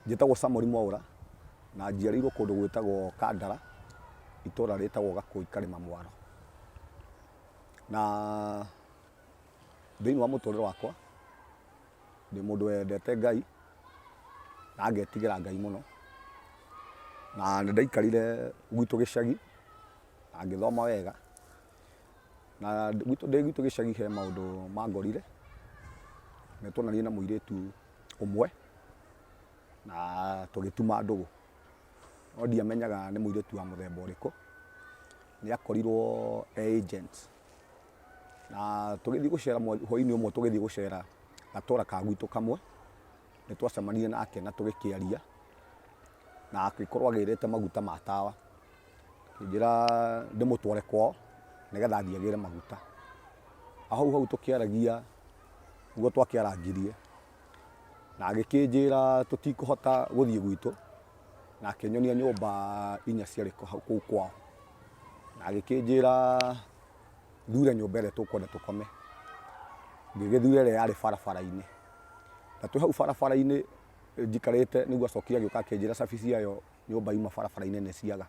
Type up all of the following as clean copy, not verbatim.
Njĩtagwo Samuel Mwaũra na njiarĩirwo kũndũ gwĩtagwo Kandara, itũra rĩtagwo Gakũi Karĩma Mwaro. Na thĩinĩ wa mũtũrĩre wakwa ndĩ mũndũ wendete Ngai na ngetigĩra Ngai mũno, na nĩndaikarire gwitũ gĩcagi na ngĩthoma wega, na ndĩ gwitũ gĩcagi he maũndũ mangorire. Nĩtuonanire na mũirĩtu ũmwe na tũgĩtuma ndũgũ, no ndiamenyaga nĩ mũirĩtu wa mũthemba ũrĩkũ. Nĩakorirwo agent na tũgĩthiĩ gũcera hwainĩ ũmwe, tũgĩthiĩ gũcera gatũra ka gwitũ kamwe, nĩtwacemanirie nake na tũgĩkĩaria, na agĩkorwo agĩrĩte maguta ma tawa, akĩnjĩra ndĩmũtware kwao nĩgetha athiĩ agĩre maguta. Hau tũkĩaragia nĩguo twakĩarangirie, na agĩkĩnjĩra tũtikũhota gũthiĩ gwitũ, na akĩnyonia nyũmba 4 ciarĩ kũu kwao, na agĩkĩnjĩra thure nyũmba ĩrĩa tũkwenda tũkome. Ngĩgĩthura ĩrĩa yarĩ barabara-inĩ, na twĩ hau barabara-inĩ njikarĩte, nĩguo acokire agĩũka akĩnjĩra cabi ciayo nyũmba yuma barabara-inĩ nĩ ciaga.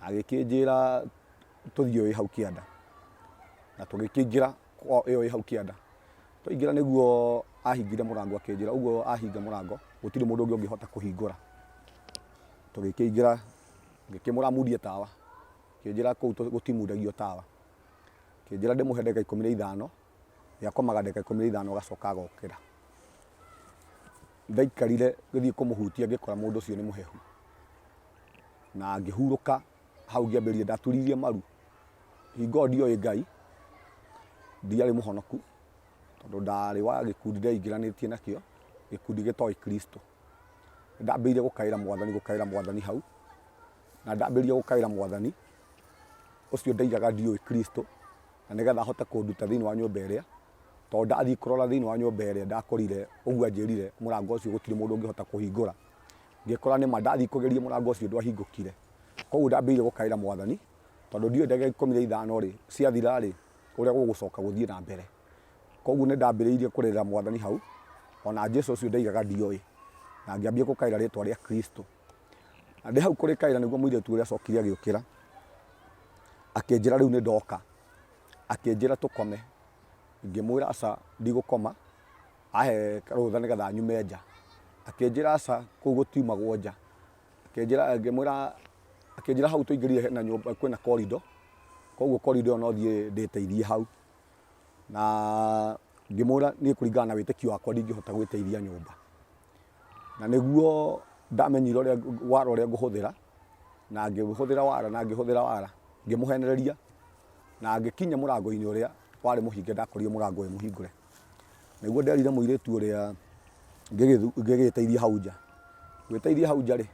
Agĩkĩnjĩra tũthiĩ ĩyo ĩ hau kĩanda, na tũgĩkĩingĩra ĩyo ĩ hau kĩanda. Twaingĩra nĩguo ahingire mũrango, akĩnjĩra ũguo ahinga mũrango gũtirĩ mũndũ ũngĩ ũngĩhota kũhingũra. Tũgĩkĩingĩra ngĩkĩmũramuria tawa, akĩnjĩra kũu gũtimundagio tawa, akĩnjĩra ndĩmũhe ndagĩka 15, nĩakomaga ndagĩka 15 agacoka agokĩra. Ndaikarire ngĩthiĩ kũmũhutia ngĩkora mũndũ ũcio nĩ mũhehu, na ngĩhurũka hau ngĩambĩrĩria, ndaturirie maru. Hingo ndioĩ Ngai, ndiarĩ mũhonoku, tondũ ndarĩ wa gĩkundi ndeingĩranĩtie nakĩo, gĩkundi gĩtoĩ Kristo. Ndambĩrĩirie gũkaĩra Mwathani hau, na ndambĩrĩirie gũkaĩra Mwathani ũcio ndaigaga ndiũĩ Kristo, na nĩgetha ahote kũnduta thĩinĩ wa nyũmba ĩrĩa, tondũ ndathiĩ kũrora thĩinĩ wa nyũmba ĩrĩa ndakorire ũguo anjĩrire mũrango ũcio gũtirĩ mũndũ ũngĩhota kũhingũra. Ngĩkora nĩma ndathiĩ kũgeria mũrango ũcio ndwahingũkire. Koguo ndambĩrĩirie gũkaĩra Mwathani, tondũ ndiũĩ ndagĩka 15 ciathira-rĩ ũrĩa gũgũcoka gũthiĩ na mbere. Koguo nĩndambĩrĩirie kũrĩrĩra Mwathani hau, ona Jesũ ũcio ndaigaga ndiũĩ, na ngĩambia gũkaĩra rĩtwa rĩa Kristo. Na ndĩ hau kũrĩkaĩra nĩguo mũirĩtu ũrĩa acokire agĩũkĩra, akĩnjĩra rĩu nĩndoka, akĩnjĩra tũkome. Ngĩmwĩra aca ndigũkoma, ahe rũtha nĩgetha nyume nja. Akĩnjĩra aca kũu gũtiumagwo nja. Akĩnjĩra hau tũingĩrire hena nyũmba, kwĩna corridor, koguo corridor ĩyo no thiĩ ndĩteithie hau. Na ngĩmwĩra niĩ kũringana na wĩtĩkio wakwa ndingĩhota gwĩteithia nyũmba. Na nĩguo ndamenyire wara ũrĩa ngũhũthĩra, na ngĩhũthĩra wara, ngĩmũhenereria, na ngĩkinya mũrango-inĩ ũrĩa warĩ mũhinge, ndakorire mũrango wĩ mũhingũre. Nĩguo nderire mũirĩtu ũrĩa ngĩgĩteithia hau nja. Gwĩteithia hau nja-rĩ,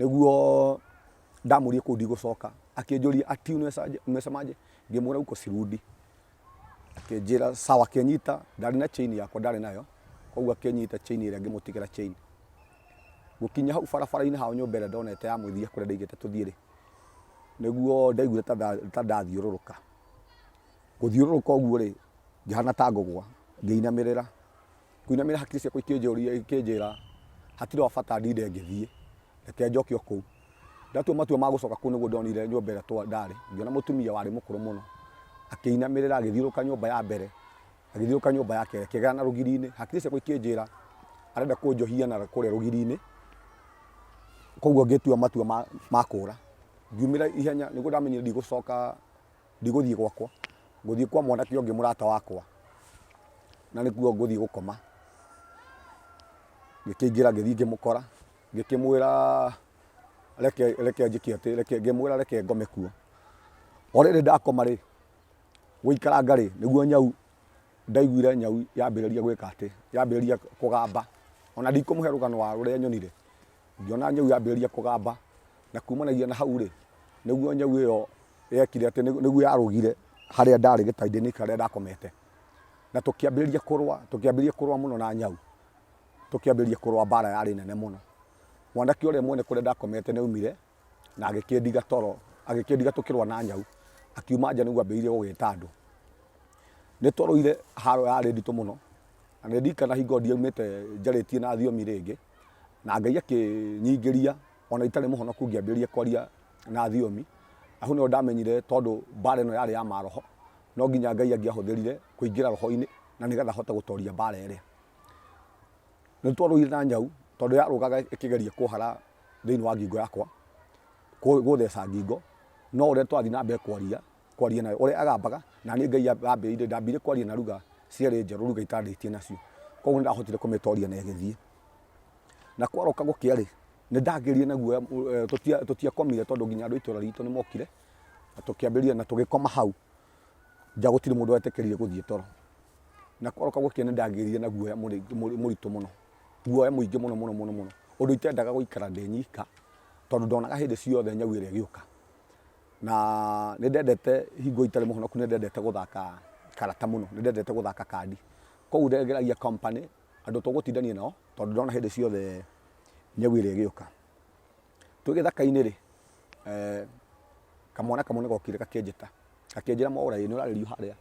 nĩguo ndamũria kũu ndigũcoka, akĩnjũria ati umesemaje? Ngĩmwĩra uko sirudi. Akĩnjĩra sawa, akĩnyita, ndarĩ na chain yakwa ndarĩ nayo, koguo akĩnyita chain ĩrĩa ngĩmũtigĩra chain. Gũkinya hau barabara-inĩ hao nyũmba ĩrĩa ndonete ya mũthia kũrĩa ndaigĩte tũthiĩ-rĩ, nĩguo ndaiguire ta ndathiũrũrũka. Gũthiũrũrũka ũguo-rĩ, ngĩhana ta ngũgwa, ngĩinamĩrĩra. Kũinamĩrĩra hakiri ciakwa ikĩnjĩra hatirĩ wa bata ndinde ngĩthiĩ, reke njoke o kũu. Ndatua matua ma gũcoka kũu nĩguo ndonire nyũmba ĩrĩa ndarĩ, ngĩona mũtumia warĩ mũkũrũ mũno, akĩinamĩrĩra agĩthiũrũrũka nyũmba ya mbere, agĩthiũrũrũka nyũmba ya kerĩ, akĩgera na rũgiri-inĩ. Hakiri ciakwa ikĩnjĩra arenda kũnjohia na kũrĩa rũgiri-inĩ, koguo ngĩtua matua ma kũũra. Ngiumĩra ihenya nĩguo ndamenyire ndigũcoka, ndigũthiĩ gwakwa, ngũthiĩ kwa mwanake ũngĩ mũrata wakwa, na nĩkuo ngũthiĩ gũkoma. Ngĩkĩingĩra ngĩthiĩ ngĩmũkora, ngĩkĩmwĩra reke njĩke atĩ, ngĩmwĩra reke ngome kuo. O rĩrĩ ndakoma-rĩ, gũikaranga-rĩ, nĩguo nyau, ndaiguire nyau yambĩrĩria gwĩka atĩ, yambĩrĩria kũgamba. Ona ndikũmũhe rũgano wa ũrĩa nyonire, ngĩona nyau yambĩrĩria kũgamba, na kumanagia na hau-rĩ, nĩguo nyau ĩyo yekire atĩ, nĩguo yarũgire harĩa ndarĩ gĩtanda-inĩ harĩa ndakomete. Na tũkĩambĩrĩria kũrũa mũno na nyau, tũkĩambĩrĩria kũrũa, mbara yarĩ nene mũno. Mwanake ũrĩa mwene kũrĩa ndakomete nĩaumire na agĩkĩndiga toro, agĩkĩndiga tũkĩrũa na nyau, akiuma nja nĩguo ambĩrĩirie gũgĩta andũ. Nĩtwarũire haro yarĩ nditũ mũno, na nĩndirikana hingo ndiaumĩte njarĩtie na thiomi rĩngĩ, na Ngai akĩnyingĩria ona itarĩ mũhonoku ngĩambĩrĩria kwaria na thiomi. Hau nĩho ndamenyire tondũ mbara ĩno yarĩ ya maroho, no nginya Ngai angĩahũthĩrire kũingĩra roho-inĩ na nĩgetha hote gũtoria mbara ĩrĩa. Nĩtwarũire na nyau tondũ yarũgaga ĩkĩgeria kũhara thĩinĩ wa ngingo yakwa, gũtheca ngingo, no ũrĩa twathiĩ na mbere kwaria nayo ũrĩa agambaga na niĩ Ngai ndambire kwaria na ruga cierĩ njerũ, ruga itarĩtie nacio, koguo nĩndahotire kũmĩtoria na ĩgĩthiĩ. Na kwaroka gũkĩa-rĩ, nĩndangĩrire na guoya, tũtiakomire tondũ nginya andũ a itũra ritũ nĩmokire na tũkĩambĩrĩria na tũgĩkoma hau nja, gũtirĩ mũndũ wetĩkĩrire gũthiĩ toro. Na kwaroka gũkĩa nĩndangĩrire na guoya mũritũ mũno, guoya mũingĩ mũno mũno mũno mũno, ũndũ itendaga gũikara ndĩ nyika tondũ ndonaga hĩndĩ ciothe nyau ĩrĩa ĩgĩũka. Na nĩndendete hingo itarĩ mũhonoku, nĩndendete gũthaka karata mũno, nĩndendete gũthaka kandi, koguo ndegeragia company andũ tũgũtindania nao tondũ ndona hĩndĩ ciothe nyau ĩrĩa ĩgĩũka. Twĩ gĩthaka-inĩ-rĩ, kamwana kamwe nĩgokire gakĩnjĩra Mwaũra, nĩũrarĩrio harĩa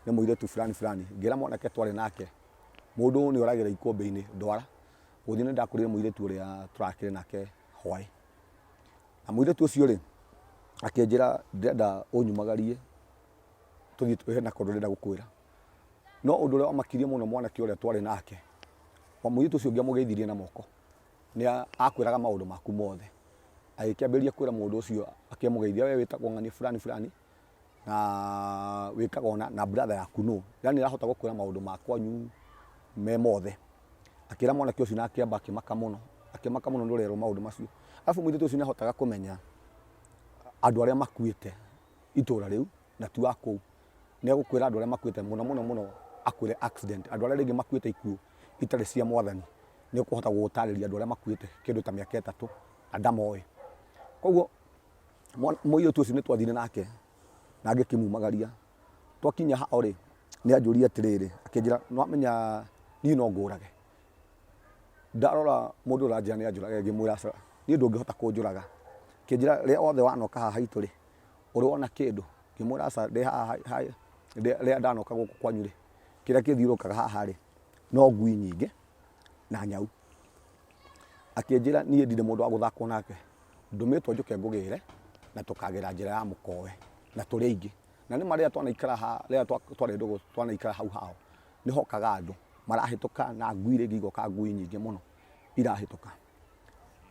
nĩ mũirĩtu fulani fulani. Ngĩra mwanake twarĩ nake, mũndũ nĩoragĩra ikũmbĩ-inĩ ndwara, gũthiĩ nĩndakũrire mũirĩtu ũrĩa tũrakĩrĩ nake hwaĩ. Na mũirĩtu ũcio-rĩ akĩnjĩra ndĩrenda ũnyumagarie tũthiĩ, hena kaũndũ ndĩrenda gũkwĩra. No ũndũ ũrĩa wamakirie mũno mwanake ũrĩa twarĩ nake, mũirĩtu ũcio ngĩamũgeithirie na moko, nĩakwĩraga maũndũ maku mothe. Agĩkĩambĩrĩria kwĩra mũndũ ũcio akĩmũgeithia, we wĩtagwo ng'ani fulani fulani na wĩkaga ũna na brother yaku nũ, yani nĩarahota gũkwĩra maũndũ makwanyu me mothe. Akĩra mwanake ũcio na akĩamba akĩmaka mũno nĩũrerwo maũndũ macio. Arabu mũirĩtu ũcio nĩahotaga kũmenya andũ arĩa makuĩte itũra rĩu na ti wa kũu. Nĩegũkwĩra andũ arĩa makuĩte mũno akwĩre accident, andũ arĩa rĩngĩ makuĩte ikuũ itarĩ cia Mwathani, nĩekũhota gũgũtarĩria andũ arĩa makuĩte kĩndũ ta mĩaka ĩtatũ na ndamoĩ. Koguo mũirĩtu ũcio nĩtwathire nake na ngĩkĩmumagaria. Twakinya hao-rĩ, nĩanjũria atĩrĩrĩ, akĩnjĩra nĩwamenya niĩ no ngũrage. Ndarora mũndũ ũranjĩra nĩanjũrage, ngĩmwĩra aca niĩ ndũngĩhota kũnjũraga. Akĩnjĩra rĩrĩa wothe wanoka haha haitũ-rĩ, ũrĩona kĩndũ? Ngĩmwĩra aca ndĩ haha rĩrĩa ndanoka gũkũ kwanyu-rĩ, kĩrĩa kĩthiũrũrũkaga haha-rĩ no ngui nyingĩ na nyau. Akĩnjĩra niĩ ndirĩ mũndũ wa gũthakwo nake, ndũmĩtwo njũke ngũgĩre na tũkagera njĩra ya mũkowe na tũrĩ aingĩ. Na nĩma rĩrĩa twanaikara haha, rĩrĩa twarĩ twanaikara hau hao, nĩhokaga andũ marahĩtũka na ngui rĩngĩ igoka ngui nyingĩ mũno irahĩtũka.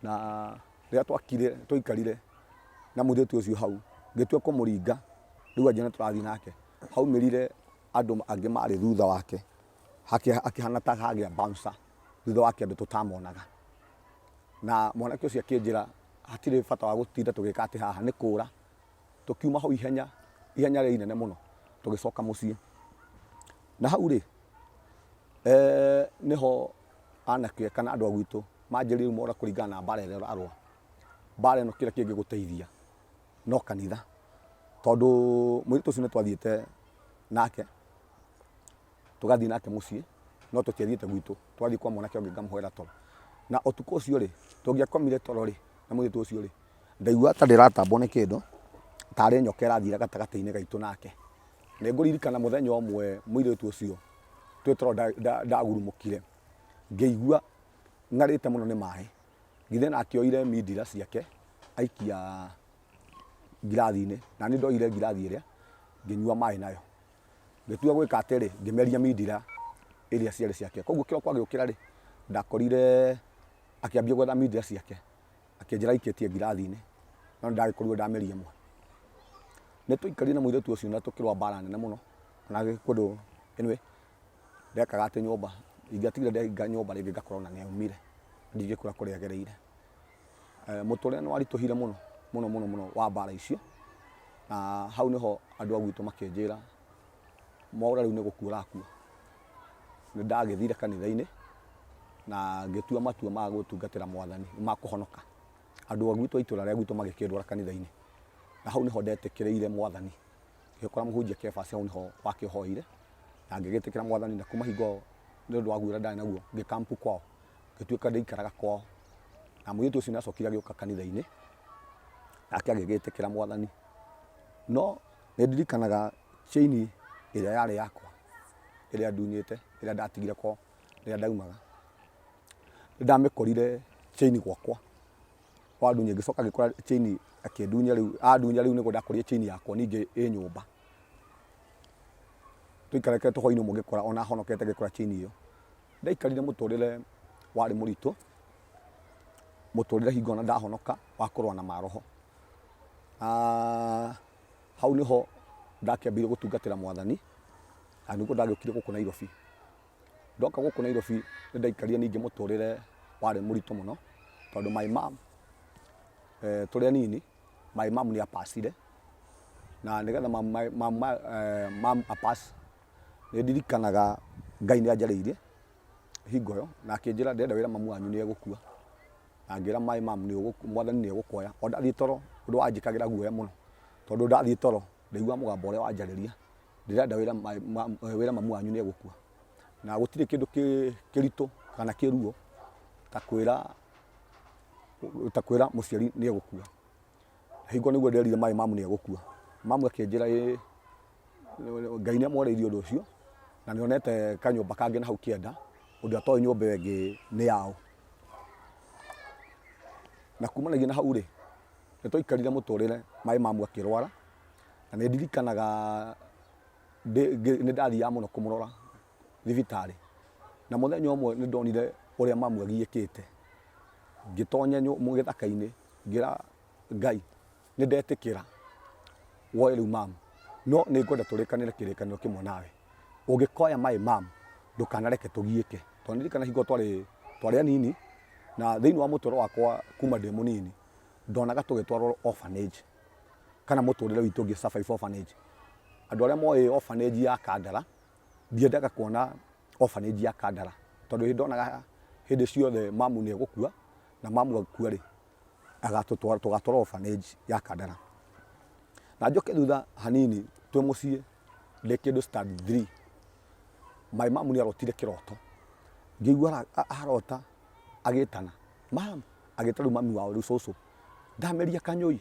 Na rĩrĩa twaikarire na mũirĩtu ũcio hau, ngĩtua kũmũringa, rĩu anjĩra nĩtũrathiĩ nake, haumĩrire andũ angĩ marĩ thutha wake, akĩhana ta hagĩa bouncer thutha wake andũ tũtamonaga. Na mwanake ũcio akĩnjĩra hatirĩ bata wa gũtinda tũgĩka atĩ haha nĩ kũra. Tũkiuma hau ihenya rĩa inene mũno tũgĩcoka mũciĩ. Na hau-rĩ, nĩho anake kana andũ a gwitũ manjĩrĩirie Mwaũra kũringana na mbara ĩrĩa arũa. Mbara ĩno kĩrĩa kĩngĩgũteithia no kanitha, tondũ mũirĩtu ũcio nĩtwathiĩte nake tũgathiĩ nake mũciĩ, no tũtiathiĩte gwitũ, twathiĩ kwa mwanake ũngĩ ngamũhoera toro. Na ũtukũ ũcio-rĩ, tũngĩakomire toro-rĩ na mũirĩtu ũcio-rĩ, ndaigua ta ndĩratambwo nĩ kĩndũ tarĩ nyoka ĩrathiĩra gatagatĩ-inĩ gaitũ nake. Nĩngũririkana mũthenya ũmwe mũirĩtu ũcio twĩ toro ndagurumũkire, ngĩigua ng'arĩte mũno nĩ maĩ, ngithe nake oire mindira ciake aikia ngirathi-inĩ, na niĩ ndoire ngirathi ĩrĩa ngĩnyua maĩ nayo. Ngĩtua gwĩka atĩrĩ, ngĩmeria mindira iria ciarĩ ciake. Koguo kĩroko agĩũkĩra-rĩ, ndakorire akĩambia gwetha mindira ciake, akĩnjĩra aikĩtie ngirathi-inĩ, no nĩndagĩkorirwo ndameria ĩmwe. Nĩtwaikarire na mũirĩtu ũcio na tũkĩrũa mbara nene mũno, na kũndũ anyway, ndekaga atĩ nyũmba, ingĩatigire ndehinga nyũmba rĩngĩ ngakorwo na nĩaumire, ndingĩkũra kũrĩa agereire. Mũtũrĩre nĩwaritũhire mũno mũno mũno mũno wa mbara icio, na hau nĩho andũ a gwitũ makĩnjĩra Mwaũra rĩu nĩgũkua ũrakua. Nĩndagĩthire kanitha-inĩ na ngĩtua matua ma gũtungatĩra Mwathani ma kũhonoka. Andũ a gwitũ a itũra rĩa gwitũ magĩkĩndwara kanitha-inĩ, na hau nĩho ndetĩkĩrĩire Mwathani. Ngĩkora mũhunjia Kebasi hau nĩho wakĩhoire na ngĩgĩtĩkĩra Mwathani, na kuma hingo nĩũndũ wa guoya ndarĩ naguo ngĩkampu kwao, ngĩtuĩka ndĩikaraga kwao. Na mũirĩtu ũcio nĩacokire agĩũka kanitha-inĩ nake agĩgĩtĩkĩra Mwathani. No nĩndirikanaga chain ĩrĩa yarĩ yakwa, ĩrĩa ndunyĩte, ĩrĩa ndatigire kwao rĩrĩa ndaumaga, nĩndamĩkorire chain gwakwa wandunya ngicoka ngikora chain akiendunya riu niguo ndakorire chain yakwa ninge nyumba tuikareke tuhoini umwe ngikora ona honokete ngikora chain iyo ndaikarire muturire wari muritu muturire hingo ona ndahonoka wa kurwa na maroho hau niho ndakiambire gutungatira mwathani na niguo ndagiukire guku Nairobi ndoka guku Nairobi ndaikarire ninge muturire wari muritu muno tondu my mom turi anini my mom ni apacire na nigetha mam apass ndirikanaga Ngai ni anjariire hingo yo na akinjira ndenda wira mamu wanyu ni egukua na ngira my mom ni mwathani ni egukoya o ndathii toro undu wanjikagira guoya muno tondu ndathii toro ndaigua mugambo uria wanjariria ndirenda wira mamu wanyu ni egukua na gutire kindu kiritu kana kiruo ta kwira muciari ni egukua hingo niguo nderire my mom ni egukua mamu akinjira Ngai ni amwaririe undu ucio na nionete kanyumba kangi na hau kienda undu atoy nyumba yengi ni yao na kumanagia na hau ri nitwaikarire muturire my mom akirwara na nindirikanaga ni ndathiaga muno kumurora thibitari na muthenya umwe ni ndonire uria mamu agiikite ngitonya githaka-ini ngira Ngai ni ndetikira woe riu mamu no ni ngwenda turikanire kirikaniro kimwe nawe ungikoya my mom ndukanareke tugiike tondu ndirikana hingo twari anini na thiini wa mutoro wakwa kuma ndi munini ndonaga tugitwarwo orphanage kana muturire witu ngi survive orphanage andu aria moi orphanage ya Kandara ndiendaga kuona orphanage ya Kandara tondu ndonaga hindi ciothe mamu ni egukua na mamu agukua ri tugatwarwo orphanage ya Kandara na njoke thutha hanini twi mucii ndi kindu stand 3 my mom ni arotire kiroto ngigua arota agitana mam agitaru mami wao riu cucu ndameria kanyui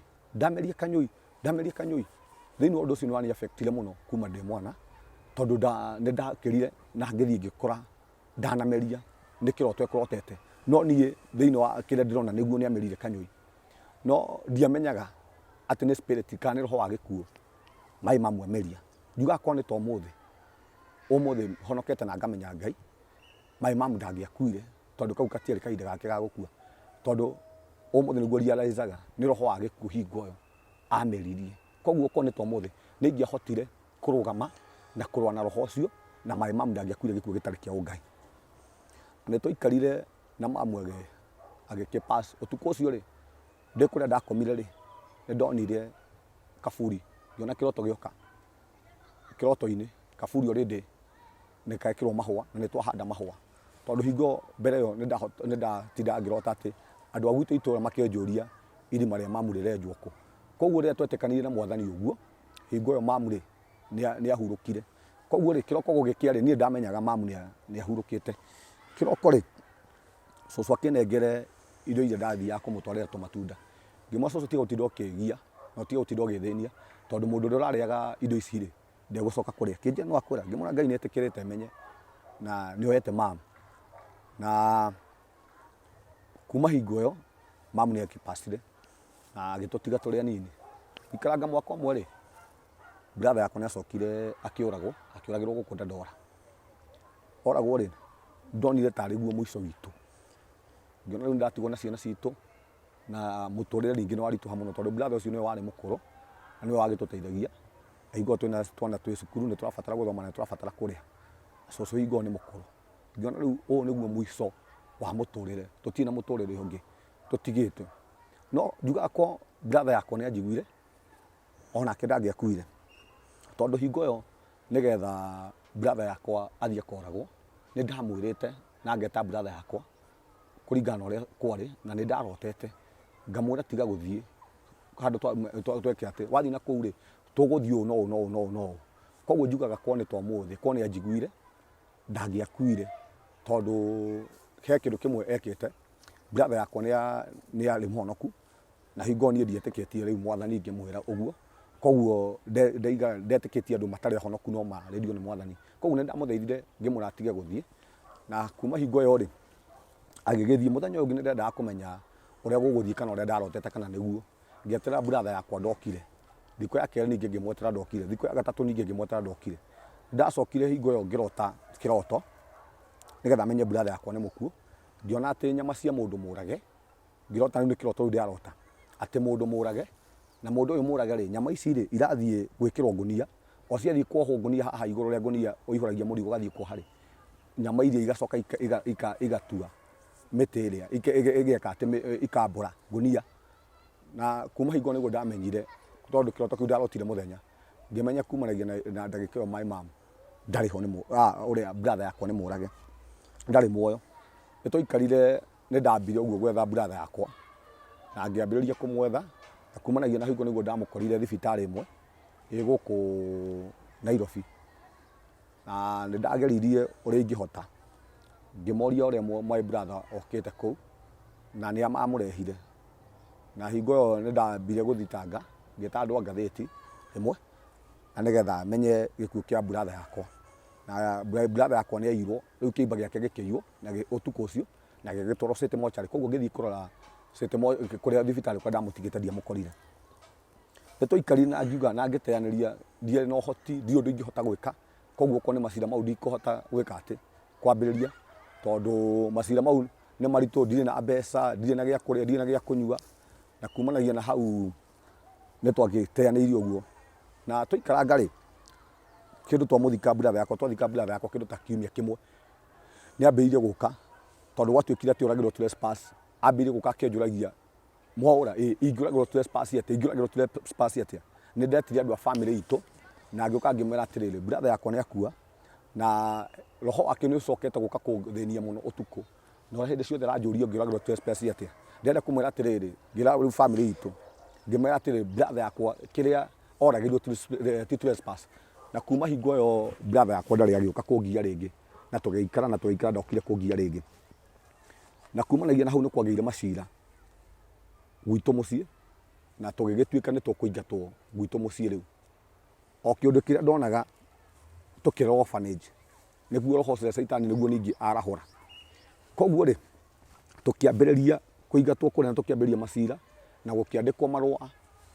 thiini undu ucio ni wani affectire muno kuma ndi mwana tondu ni ndakirire na ngithii ngikura ndanameria ni kiroto ekurotete no nie thiini wa kire ndirona niguo ni amerire kanyui no ndiamenyaga ati ni spirit kana ni roho wa gikuo my mom ameria njuga ko ni to umuthi honokete na ngamenya Ngai my mom ndangiakuire tondu kau katiari kahinda gake ga gukua tondu umuthi niguo realizaga ni roho wa gikuo hingo yo ameririe koguo ko ni to umuthi ni ngiahotire kurugama na kurwa na roho ucio na my mom ndangiakuire gikuo gitari kia Ngai ni twikarire na mamu agikipass utuku ucio ri ndi kuria ndakomire ri ni ndonire kaburi ngiona kiroto gioka kiroto-ini kaburi already nikekirwo mahua na nitwahanda mahua tondu hingo mbere yo ni ndatinda ngirota ati andu a gwitu itura makenjuria irima ria mamu rirenjwo ku koguo ria twetikanire na mwathani uguo hingo yo mamu ri ni ahurukire koguo ri kiroko gugikiari ni ndamenyaga mamu ni ahurukite kiroko ri cucu akinengere irio iria ndathiaga kumutwarira tumatunda ngimwa cucu tiga utinda ukigia no tiga utinda ugithinia tondu mundu uria urariaga indo ici ri ndegucoka kuria kinje no akwira ngimura Ngai ni etikirite menye na ni oyete mamu na kuma hingo yo mamu ni akipasire na agitutiga turi anini ikaranga mwaka umwe ri brother yakwa ni acokire akiuragirwo guku Dandora oragwo ri ndonire tari guo muico witu ngiona riu ndatigwo na ciana citu na muturire ringi ni warituha muno tondu brother ucio ni wari mukuru na ni wagituteithagia hingo twana twi cukuru ni turabatara guthoma na turabatara kuria cucu hingo ni mukuru ngiona riu uyu niguo muico wa muturire tutina muturire ungi tutigite no njuga ko brother yakwa ni anjiguire onake ndangiakuire tondu hingo yo nigetha brother yakwa athie koragwo ni ndamwirite na ngeta brother yakwa kuringana uria kwari na ni ndarotete ngamwira tiga guthie handu tweke ati wathi na kuu ri tuguthie no koguo njugaga ko ni twamuthi ko ni anjiguire ndangiakuire tondu he kindu kimwe ekite brother yakwa ni ari muhonoku na hingo ni ndietikitie riu mwathani ngimwira uguo koguo ndetikitie andu matari honoku no maririo ni mwathani koguo ni ndamutheithire ngimura atige guthie na kuma hingo yo ri agigithie muthenya ungi ndendaga kumenya uria guguthii kana uria ndarotete kana niguo ngieterera brother yakwa ndokire thiko ya keri ningi ngimwetera ndokire thiko ya gatatu ningi ngimwetera ndokire ndacokire hingo yo ngirota kiroto nigetha menye brother yakwa ni mukuo ngiona ati nyama cia mundu murage ngirota ni kiroto ndirarota ati mundu murage na mundu uyu murage ri nyama ici ri irathie gwikirwo ngunia o ciathie kwohwo ngunia haha iguru ria ngunia uihuragia murigo gathie kwa hari nyama iria igacoka igatua miti iria igeka ati ikambura ngunia na kuma hingo niguo ndamenyire tondu kiroto kiu ndarotire muthenya ngimenya kumanagia na ndagika iyo my mom ndari ho ni uria brother yakwa ni murage ndari muoyo nitwaikarire ni ndambire uguo gwetha brother yakwa na ngiambiriria kumwetha na kumanagia na hingo niguo ndamukorire thibitari imwe iguku Nairobi na ni ndageririe uria ingihota ngimoria uria my brother okite kuu na ni amurehire na hingo yo ni ndambire guthitanga ngita andu a ngathiti imwe na nigetha menye gikuo kia brother yakwa na brother yakwa ni airwo riu kiimba giake gikiiywo na utuku ucio na gigitwaro City Mortuary koguo ngithii kurora City Mortuary kuria thibitari kwa ndamutigite ndiamukorire nitwaikarire na ngiuga na ngiteaniria ndie no hoti ndio undu ingihota gwika koguo ko ni macira mau ndikuhota gwika ati kwambiriria tondu macira mau ni maritu ndire na mbeca ndire na gia kuria ndire na gia kunyua na kumanagia na hau nitwagiteanirie uguo na twikaranga ri kindu twamuthika brother yakwa twathika brother yakwa kindu ta kiumia kimwe ni ambiririe guka tondu gwatuikire ati uragirwo trespass ambiririe guka akinjuragia mwaura inguragirwo trespass ati inguragirwo trespass ati ni ndetire andu a family itu na ngioka ngimera atiriri brother yakwa ni akua na roho akini ucokete guka kuthinia muno utuku no hindi ciothe ranjuria ngiragirwo trespass ati ndenda kumwira atiriri ngira family itu ngimera atiriri brother yakwa kiria oragirwo trespass na kuma hingo yo brother yakwa ndari agioka kungia ringi na tugeikara ndokire kungia ringi na kumanagia na hau ni kwageire macira gwitu mucii na tugigituika ni tukuingatwo gwitu mucii riu o kiundu kiria ndonaga tukira orphanage niguo roho cia saitani niguo ningi arahura koguo ri tukiambiriria kuingatwo kuria na tukiambiriria macira na gukiandikwo marua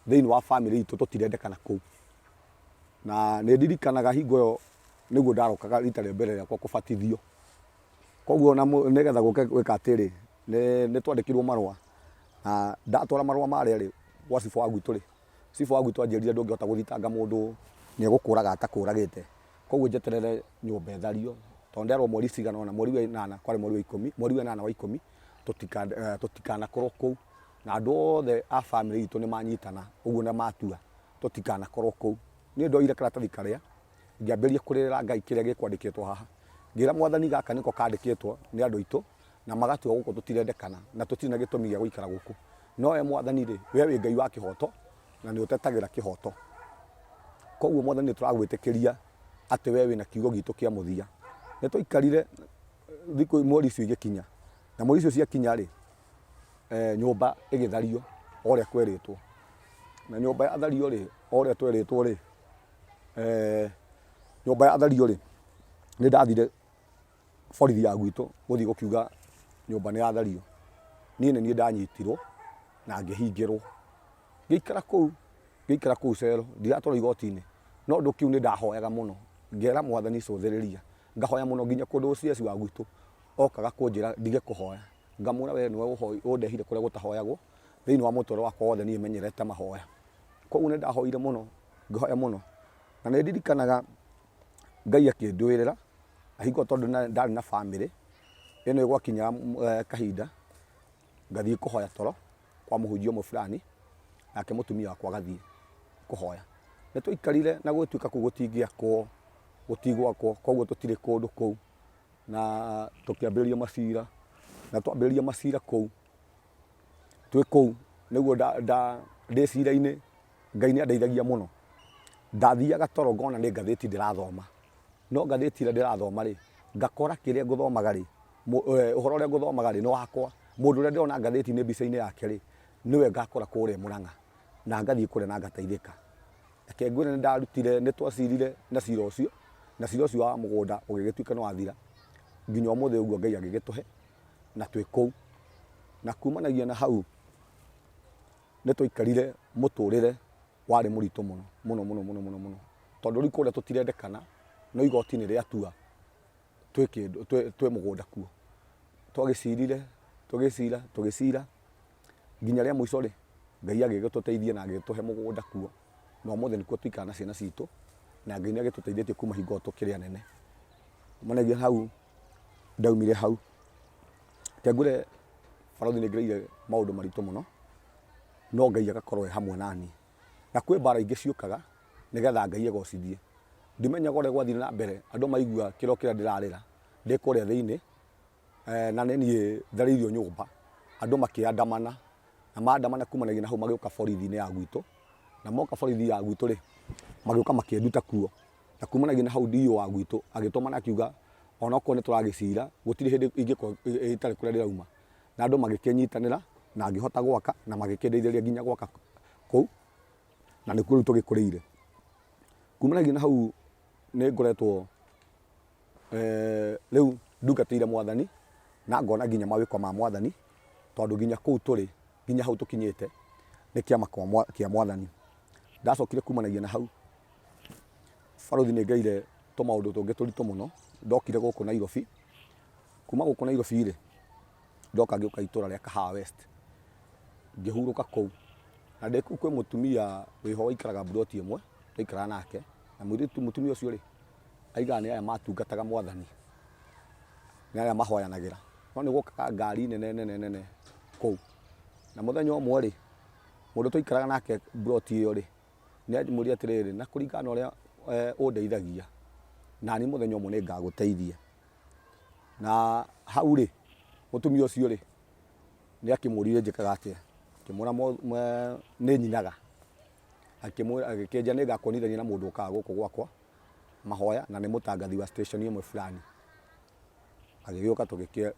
thiini wa family itu tutirendekana kuu na ni ndirikanaga hingo yo niguo ndarokaga rita ria mbere riakwa kubatithio koguo na nigetha gwika atiri ni twandikirwo marua na ndatwara marua maria ri gwa cibo wa gwitu ri cibo wa gwitu anjirire ndungihota guthitanga mundu ni egukuraga atakuragite koguo njeterere nyumba ethario tondu nderwo mweri cigana na mweri wa 8 kwari mweri wa 10 mweri wa 8 wa 10 tutikanakorwo kuu na andu othe a family itu ni manyitana uguo na matua tutikanakorwo kuu ni ndoire karatathi karia ngiambiriria kuririra Ngai kiria gikwandikitwo haha ngira mwathani gaka niko kandikitwo ni andu itu na magatua guko tutirendekana na tutiri na gitumi gia guikara guku no mwathani ri we wi Ngai wa kihoto na ni utetagira kihoto koguo mwathani turagwitikiria ati we wina kiugo gitu kia muthia ni twikarire thiko mweri cio igikinya na mweri cio cia kinya ri nyumba igithario oria kweritwo na nyumba ya thario ri oria tweritwo ri nyumba ya thario ri ni ndathire borithi ya gwitu guthii gukiuga nyumba ni ya thario nie ni ndanyitirwo na ngihingirwo ngikara kuu cero ndiratwaro igotini no ndu kiu ni ndahoyaga muno ngera mwathani cuthiriria ngahoya muno nginya kundu CS wa gwitu okaga kunjira ndige kuhoya ngamura we niwe undehire kuria gutahoyagwo thiini wa mutoro wakwa wothe nie menyerete mahoya koguo ni ndahoire muno ngahoya muno na ni ndirikanaga Ngai akindwirira ahingo tondu ndari na family ino igwakinya kahinda ngathii kuhoya toro kwa muhunjia mwe fulani nake mutumia wakwa gathii kuhoya ni twikarire na gwituika ku gutingiakwo gutigwakwo koguo tutire kundu kuu na tukiambiriria macira na twambiriria macira kuu twi kuu niguo ndicira-ini Ngai ni andeithagia muno ndathiaga toro ngona ni ngathiti ndirathoma no ngathiti ira ndirathoma ri ngakora kiria nguthomaga ri uhoro uria nguthomaga ri no wakwa mundu uria ndirona ngathiti ni mbica-ini yake ri niwe ngakora kuria Murang'a na ngathii kuria na ngateithika reke ngwire ni ndarutire ni twacirire na cira ucio wa mugunda ugigituika ni wathira nginya umuthi uguo Ngai agigituhe na twĩ kũu na kumanagia na hau nĩ twaikarire mũtũrĩre warĩ mũritũ mũno tondũ rĩu kũrĩa tũtirendekana no igoti nĩ rĩatua twĩ mũgũnda kuo twagĩcirire tũgĩcira nginya rĩa mũico rĩ Ngai agĩgĩtũteithia na agĩtũhe mũgũnda kuo na ũmũthĩ nĩkuo tũikara na ciana citũ na Ngai nĩ agĩtũteithĩtie kuma hingo ĩyo tũkĩrĩ anene. Kumanagia hau ndaumire hau Kĩangũre barathi nĩ ngereire maũndũ maritũ mũno no Ngai agakorwo hamwe naniĩ na kwĩ mbara ingĩ ciũkaga nĩgetha Ngai agocithie. Ndimenyaga ũrĩa gwathire na mbere andũ maigua kĩrĩro kĩrĩa ndĩrarĩra ndĩ kũrĩa thĩinĩ na nĩ niĩ tharĩirio nyũmba andũ makĩandamana na maandamana kumanagia na hau magĩũka borithi-inĩ ya gwitũ na moka borithi ya gwitũ rĩ magĩũka makĩnduta kuo na kumanagia na hau DO wa gwitũ agĩtũmana akiuga onokorwo nĩ tũragĩcira gũtirĩ hĩndĩ ingĩkorwo ĩtarĩ kũrĩa ndĩrauma na andũ magĩkĩnyitanĩra na ngĩhota gwaka na magĩkĩndeithĩrĩria nginya gwaka kũu na nĩkuo rĩu tũgĩkũrĩire. Kumanagia na hau nĩ ngoretwo rĩu ndungatĩire Mwathani na ngona nginya mawĩko ma Mwathani tondũ nginya kũu tũrĩ nginya hau tũkinyĩte nĩ kĩama kĩa Mwathani. Ndacokire kumanagia na hau barathi nĩ ngeire tũmaũndũ tũngĩ tũritũ mũno ndokire gũkũ Nairobi. Kuma gũkũ Nairobi rĩ ndoka ngĩũka itũra rĩa Kahawa West ngĩhurũka kũu na ndĩ kũu kwĩ mũtumia wĩho waikaraga mburoti ĩmwe twaikaraga nake na mũtumia ũcio rĩ aigaga nĩ aya matungataga Mwathani nĩ aya mahoyanagĩra no nĩ gũkaga ngari nene kũu na mũthenya ũmwe rĩ mũndũ twaikaraga nake mburoti ĩyo rĩ nĩ anjũria atĩrĩrĩ na kũringana na ũrĩa ũndeithagia na niĩ mũthenya ũmwe nĩ ngagũteithia. Na hau rĩ mũtumia ũcio rĩ nĩ akĩmũrire njĩkaga atĩa akĩmwĩra nĩ nyinaga agĩkĩnjĩra nĩ ngakuonithania na mũndũ ũkaga gũkũ gwakwa mahoya na nĩ mũtangathi wa station ĩmwe fulani. Agĩgĩũka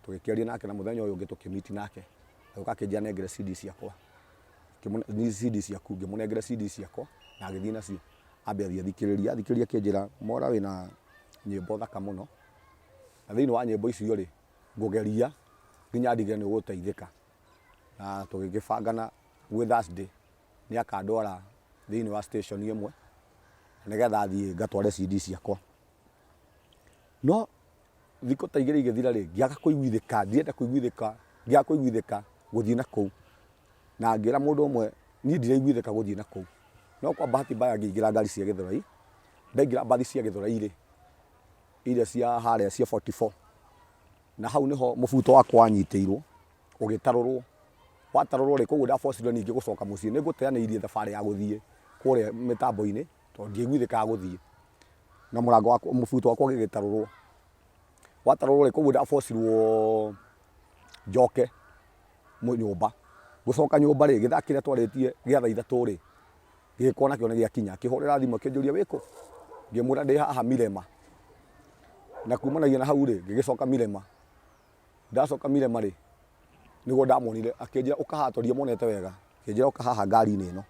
tũgĩkĩaria nake na mũthenya ũyũ ũngĩ tũkĩmiti nake agĩũka akĩnjĩra nengere CD ciakwa CD ciaku ngĩmũnengera CD ciakwa na agĩthiĩ nacio ambe athikĩrĩria akĩnjĩra Mwaũra wĩna nyĩmbo thaka mũno na thĩinĩ wa nyĩmbo icio rĩ ngũgeria nginya ndigĩre nĩ ũgũteithĩka na tũgĩgĩbangana gwĩ Thursday nĩ akandwara thĩinĩ wa station ĩmwe nĩgetha thiĩ ngatware CD ciakwa. No thikũ ta igĩrĩ igĩthira rĩ ngĩaga kũiguithĩka ndirenda kũiguithĩka gũthiĩ na kũu na ngĩra mũndũ ũmwe niĩ ndiraiguithĩka gũthiĩ na kũu no kwa bahati mbaya ngĩingĩra ngari cia Gĩthũrai ndaingĩra mbathi cia Gĩthũrai rĩ iria cia harĩa cia 44 na hau nĩho mũbuto wakwa wanyitĩirwo ũgĩtarũrwo watarũrwo rĩ koguo ndabocirwo ningĩ gũcoka mũciĩ nĩ ngũteanĩirie thabarĩ ya gũthiĩ kũrĩa mĩtambo-inĩ tondũ ndiaiguithĩkaga gũthiĩ na mũrango wakwa mũbuto wakwa ũgĩgĩtarũrwo watarũrwo rĩ koguo ndabocirwo njoke nyũmba gũcoka nyũmba rĩ gĩthaa kĩrĩa twarĩtie gĩa thaa ithatũ rĩ gĩgĩkorwo nakĩo nĩ gĩakinya akĩhũrĩra thimũ akĩnjũria wĩkũ ngĩmwĩra ndĩ haha Mirema na kumanagia na hau rĩ ngĩgĩcoka Mirema ndacoka Mirema rĩ nĩguo ndamuonire akĩnjĩra ũka haha tondũ ndiamuonete wega akĩnjĩra ũka haha ngari-inĩ ĩno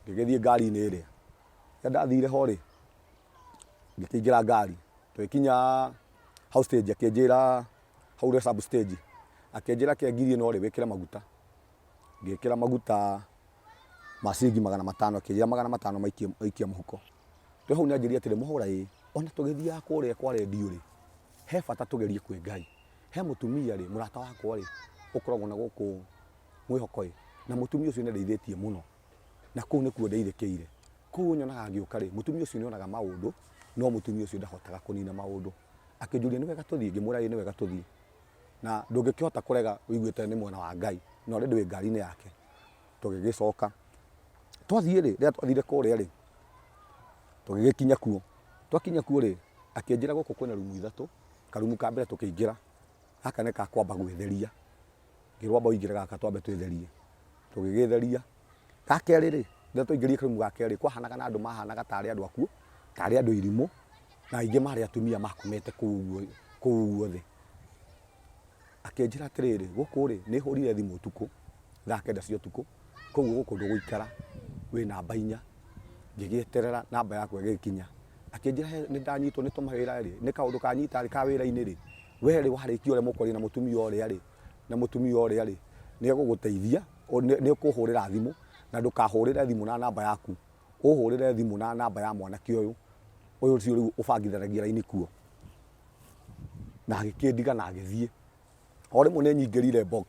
ngĩgĩthiĩ ngari-inĩ ĩrĩa rĩrĩa ndathire ho rĩ ngĩkĩingĩra ngari tũgĩkinya hau stage akĩnjĩra hau rĩ sub stage akĩnjĩra kĩangiri ĩno rĩ wĩkĩre maguta ngĩkĩra maguta ma ciringi 500 akĩnjĩra 500 maikia mũhuko. Rĩu hau nĩ anjĩrire atĩrĩ Mwaũra ĩ ona tũgĩthiaga kũrĩa kwa redio rĩ he bata tũgerie kwĩ Ngai he mũtumia rĩ mũrata wakwa rĩ ũkoragwo na gũkũ Mwĩhoko ĩ na mũtumia ũcio nĩ ndeithĩtie mũno na kũu nĩkuo ndeithĩkĩire kũu nyonaga ngĩũka rĩ mũtumia ũcio nĩ onaga maũndũ no mũtumia ũcio ndahotaga kũnina maũndũ akĩnjũria nĩ wega tũthiĩ ngĩmwĩra ĩ nĩ wega tũthiĩ na ndũngĩkĩhota kũrega ũiguĩte nĩ mwena wa Ngai no rĩndĩ wĩ ngari-inĩ yake tũgĩgĩcoka twathiĩ rĩ rĩrĩa twathire kũrĩa rĩ tũgĩgĩkinya kuo twakinya kuo rĩ akĩnjĩra gũkũ kwĩna rumu ithatũ karumu ka mbere tũkĩingĩra gaka nĩ ka kwamba gwĩtheria ngĩrwo amba ũingĩre gaka twambe twĩtherie tũgĩgĩtheria ka kerĩ rĩ rĩrĩa twaingĩrire karumu ga kerĩ kwahanaga na andũ mahanaga tarĩ andũ akuo tarĩ andũ irimũ na aingĩ marĩ atumia makomete kũu ũguo thĩ akĩnjĩra atĩrĩrĩ gũkũ rĩ nĩ hũrire thimũ ũtukũ thaa 9 cia ũtukũ koguo gũkũ ndũgũikara wĩ namba 4 ngĩgĩeterera namba yakwa ĩgĩkinya akĩnjĩra nĩ ndanyitwo nĩ tũmawĩra rĩ nĩ kaũndũ kanyita rĩ ka wĩra-inĩ rĩ we rĩ warĩkia ũrĩa mũkwaria na mũtumia ũrĩa rĩ na mutumia uria ri ni eguguteithia ni ukuhurira thimu na ndukahurire thimu na namba yaku uhurire thimu na namba ya mwanake uyu ucio riu ubangithanagia raini kuo na agikindiga na agithie o rimwe ni nyingirire box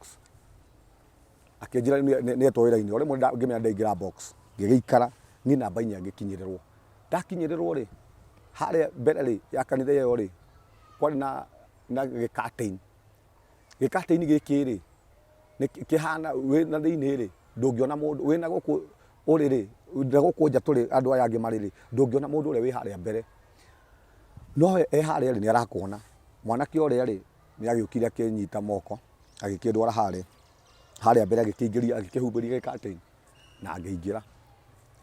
akinjira ni etwiraini o rimwe ngimenya ndaingira box ngigikara ni namba inya ngikinyirirwo ndakinyirirwo ri haria mbere ri ya kanitha iyo ri kwari na gicurtain giki ri ni kihana wina thiini ri ndungiona mundu wina guku uri ri guku nja turi andu aya angi mari ri ndungiona mundu uria wi haria mbere no haria ri ni arakuona mwanake uria ri ni agiukire akinyita moko agikindwara haria mbere agikingiria agikihumbiria gicurtain na agiingira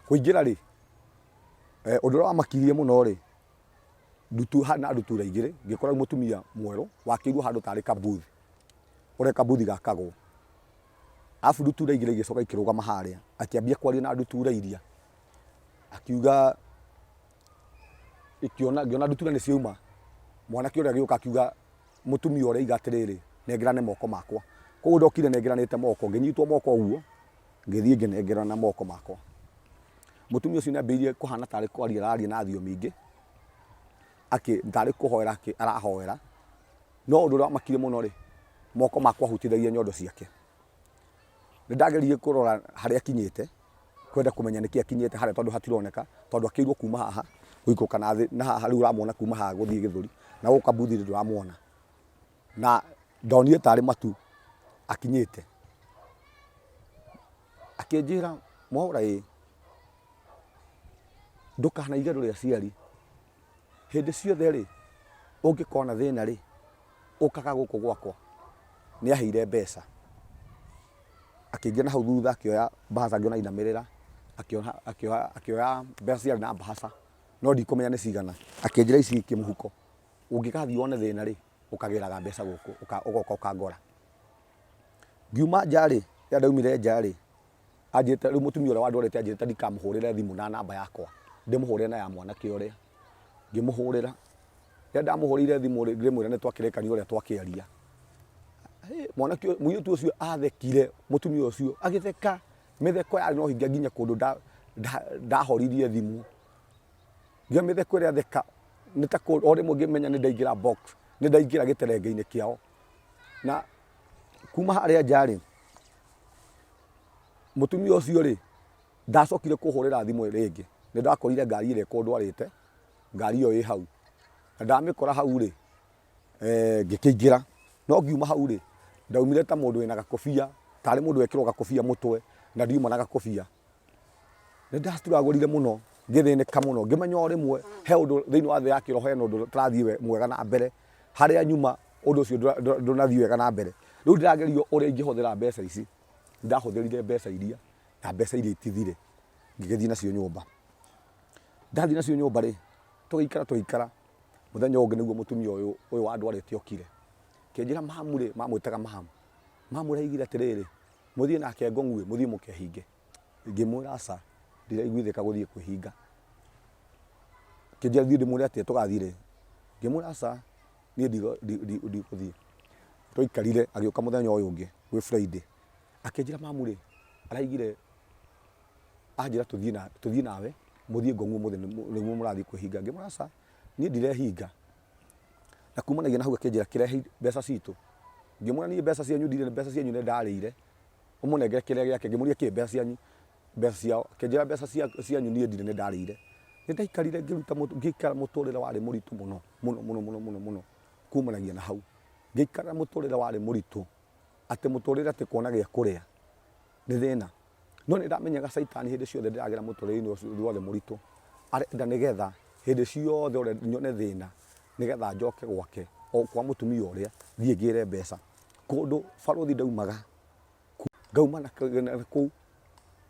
kuingira ri undu uria wamakirie muno ri hana ndutura igiri ngikora mutumia mweru wakirwo handu tari kabuthi uria kabuthi gakagwo afu ndutura igiri igicoka ikirugama haria akiambia kwaria na ndutura iria akiuga ngiona ndutura ni ciauma mwanake uria agiuka akiuga mutumia uria iga atiriri nengerane moko makwa koguo ndokire nengeranite moko nginyitwo moko uguo ngithie nginengerana moko makwa mutumia ucio niambirie kuhana tari kwaria araria na thiomi ingi ntari kuhoera arahoera no undu uria wamakirie muno ri moko makwa hutithagia nyondo ciake nindageririe kurora haria akinyite kwenda kumenya niki akinyite haria tondu hatironeka tondu akirwo kuma haha guikuka na thi na haha riu uramwona kuma haha guthie githuri na guka buthi nduramwona na ndonire tari matu akinyite akinjira mwaura ndukana igero ria ciari hindi ciothe ri ungikona thina ri ukaga guku gwakwa ni aheire mbeca akingia na hau thutha akioya bahasha ngiona inamirira akioya mbeca ciari na bahasha no ndikumenya ni cigana akinjira ici kimuhuko ungikathii wone thina ri ukagiraga mbeca guku ugoka ukangora ngiuma nja ri ya ndaumire nja ri anjite riu mutumia uria wandwarite anjite ndikamuhurire thimu na namba yakwa ndimuhurire na ya mwanake uria ngimuhurira ya ndamuhurire thimu ri ngimwira ni twakirikania uria twakiaria mwanake muitu ucio athekire mutumia ucio agitheka mitheko yari no hingia nginya kundu ndahoririe thimu ngia mitheko ria theka ni ta o rimwe ngimenya ni ndaingira box ni ndaingira giterenge-ini kiao na kuma haria njari mutumia ucio ri ndacokire kuhurira thimu ringi ni ndakorire ngari iria kundwarite ngari iyo i hau na ndamikora hau ri ngikingira no ngiuma hau ri ndaumire ta mundu wina gakobia tari mundu wekirwo gakobia mutwe na ndiuma na gakobia ni ndastrugglire muno ngithinika muno ngimenya o rimwe he undu thiini wa thi ya kiroho he undu turathie mwega na mbere haria nyuma undu ucio ndunathie wega na mbere riu ndiragerio uria ingihuthira mbeca ici ndahuthirire mbeca iria na mbeca iria itithire ngigithie nacio nyumba ndathie nacio nyumba ri tugikara muthenya ungi niguo mutumia uyu wandwarite okire kinjira mamu ri mamwitaga mamu raigire atiriri muthie nake ngong'ue muthie mukehinge ngimwira aca ndiraiguithika guthie kwihinga kinjira thie ndimwire ati tugathire ngimwira aca nie ndiguthie twikarire agiuka muthenya uyu ungi wi Friday akinjira mamu ri araigire anjira tuthie nawe muthie ngong'ue muthenya niguo murathie kwihinga ngimwira aca nie ndirehinga na kumanagia na hau akinjira kirehe mbeca citu ngimwira nie mbeca cianyu ndire mbeca cianyu ne ndarire umunengere kiria giake ngimuria ki mbeca cianyu mbeca ciao akinjira mbeca cianyu nie ndire ne ndarire ni ndaikarire ngiruta ngikara muturire wari muritu muno kumanagia na hau ngikara muturire wari muritu ati muturire ati kuona gia kuria ni thina no ni ndamenyaga Saitani hindi ciothe ndiragira muturire-ini ucio wothe muritu arenda nigetha hindi ciothe ore nyone thina nigetha njoke gwake o kwa mutumia uria thie ngire mbeca kundu baruthi ndaumaga ngauma na kuu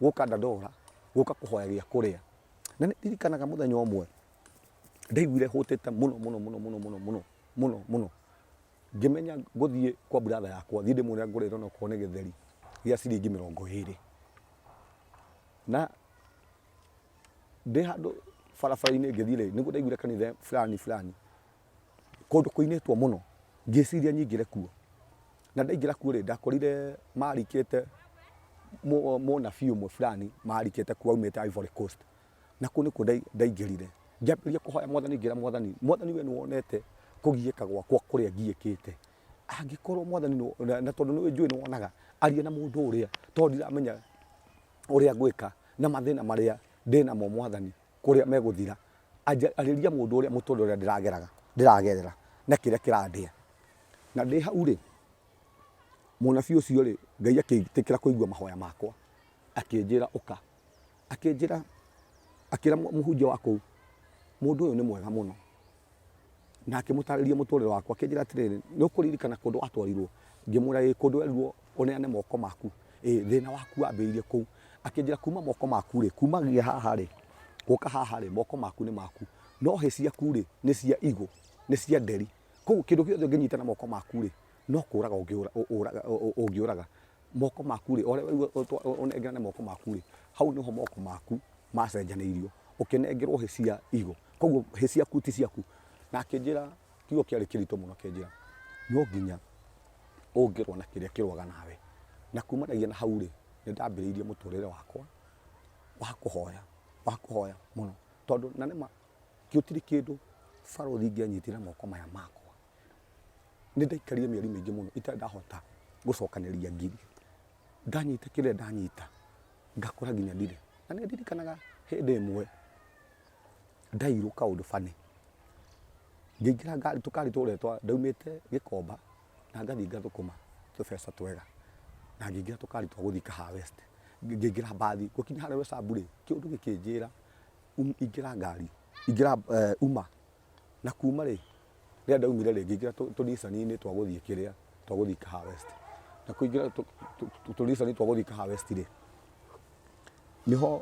guka ndandora guka kuhoya gia kuria na ni ndirikanaga muthenya umwe ndaiguire hutite muno ngimenya nguthie kwa brother yakwa thie ndimwira ngurira no kone githeri gia ciringi 20 na ndi handu barabara-ini ngithie ri niguo ndaiguire kanitha fulani kundu kuinitwo muno ngiciria nyingire kuo na ndaingĩra kuo rĩ ndakorire marikĩte mũnabii ũmwe fulani marikĩte kuo aumĩte Ivory Coast na kũu nĩkuo ndaingĩrire ngĩambĩrĩria kũhoya Mwathani ngĩra Mwathani we nĩwonete kũgiĩka gwakwa kũrĩa ngiĩkĩte angĩkorwo Mwathani na tondũ nĩwe njũĩ nĩwonaga aria na mũndũ ũrĩa tondũ ndiramenya ũrĩa ngwĩka na mathĩna marĩa ndĩnamo Mwathani kũrĩa megũthira arĩria mũndũ ũrĩa mũtũrĩre ũrĩa ndĩragerera na kĩrĩa kĩrandĩa na ndĩ hau rĩ mũnabii ũcio rĩ Ngai akĩtĩkĩra kũigua mahoya makwa akĩnjĩra ũka akĩnjĩra akĩra mũhunjia wa kũu mũndũ ũyũ nĩ mwega mũno na akĩmũtarĩria mũtũrĩre wakwa akĩnjĩra atĩrĩrĩ nĩ ũkũririkana kũndũ watwarirwo ngĩmwĩra kũndũ werirwo ũneane moko maku thĩna waku wambĩrĩirie kũu akĩnjĩra kuma moko maku rĩ kumagia haha rĩ gũka haha rĩ moko maku nĩ maku no hĩ ciaku rĩ nĩ cia igũ nĩ cia nderi kũu kĩndũ gĩothe ũngĩnyita na moko maku rĩ no kũraga ũngĩũraga moko maku rĩ ũrĩa ũnengerane moko maku rĩ hau nĩho moko maku macenjanĩirio ũkĩnengerwo hĩ cia igũ koguo hĩ ciaku ti ciaku na akĩnjĩra kiugo kĩarĩ kĩritũ mũno akĩnjĩra no nginya ũngĩrwo na kĩrĩa kĩrũaga nawe na kumanagia na hau rĩ nĩ ndambĩrĩirie mũtũrĩre wakwa wa kũhoya mũno tondũ na nĩma gĩtirĩ kĩndũ Barũthi ingĩanyitire moko maya makwa nĩ ndaikarire mĩeri mĩingĩ mũno itarĩ ndahota gũcokanĩria ngiri ndanyita kĩrĩa ndanyita ngakora nginya ndire na nĩ ndirikanaga hĩndĩ ĩmwe ndairwo kaũndũ bane ngĩingĩra ngari tũkari tũretwa ndaumĩte Gĩkomba na ngathiĩ ngathũkũma tũbeca twega na ngĩingĩra tũkari twa gũthiĩ Kahawa West ngĩingĩra mbathi gũkinya harĩa Roysambu rĩ kĩũndũ gĩkĩnjĩra ingĩra ngari ingĩra uma na kuma rĩ rĩrĩa ndaumire rĩ ngĩingĩra tũnicani-inĩ twa gũthiĩ kĩrĩa twa gũthiĩ Kahawa West na kũingĩra tũnicani twa gũthiĩ Kahawa West rĩ nĩho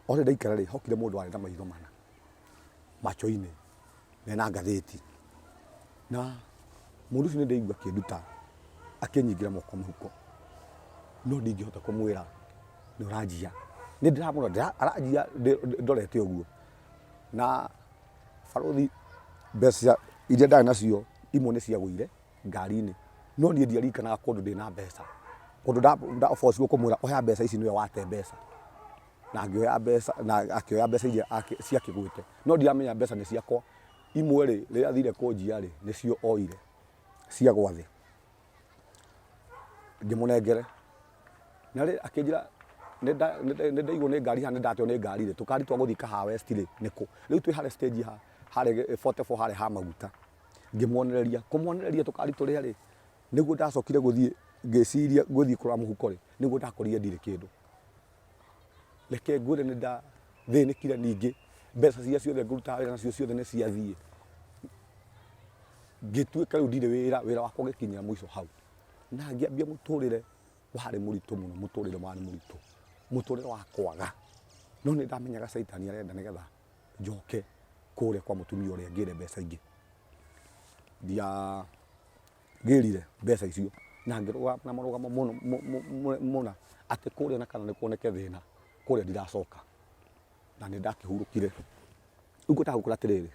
o rĩrĩa ndaikara rĩ hokire mũndũ warĩ na maitho mana macho-inĩ mena ngathĩti na mũndũ ũcio nĩ ndaigua akĩnduta akĩnyingĩra moko mũhuko no ndingĩhota kũmwĩra nĩ ũranjia nĩ ndĩramũrora aranjia ndorete ũguo na Barũthi mbeca iria ndarĩ nacio imwe nĩ ciagũire ngari-inĩ no niĩ ndiaririkanaga kũndũ ndĩna mbeca kũndũ ndaborirwo kũmwĩra oya mbeca ici nĩwe wate mbeca na akĩoya mbeca iria ciakĩgwĩte no ndiramenya mbeca nĩ ciakwa imwe rĩ rĩrĩa athire kũnjia rĩ nĩcio oire cia gwa thĩ ngĩmũnengere na rĩ akĩnjĩra nĩ ndaigwo nĩ ngari haha nĩ ndateo nĩ ngari rĩ tũkari twa gũthiĩ Kahawa West rĩ nĩkũ rĩu twĩ harĩa stage harĩa 44 harĩa ha maguta kũmwonereria tũkari tũrĩa rĩ nĩguo ndacokire gũthiĩ ngĩciria gũthiĩ kũrora mũhuko rĩ nĩguo ndakorire ndirĩ kĩndũ reke ngwĩre nĩ ndathĩnĩkire ningĩ mbeca cia ciothe ngũrutaga wĩra nacio ciothe nĩ ciathiĩ ngĩtuĩka rĩu ndirĩ wĩra wakwa ũgĩkinyĩra mũico hau na ngĩambia mũtũrĩre warĩ mũritũ mũno mũtũrĩre warĩ mũritũ mũtũrĩre wa kwaga no nĩ ndamenyaga Caitani arenda nĩgetha njoke kũrĩa kwa mũtumia ũrĩa ngĩre mbeca ingĩ ndiagĩrire mbeca icio na ngĩrũgama na marũgamo mũno atĩ kũrĩa na kana nĩ kuoneke thĩna kũrĩa ndiracoka na nĩ ndakĩhurũkire rĩu ngũtaga gũkũra atĩrĩrĩ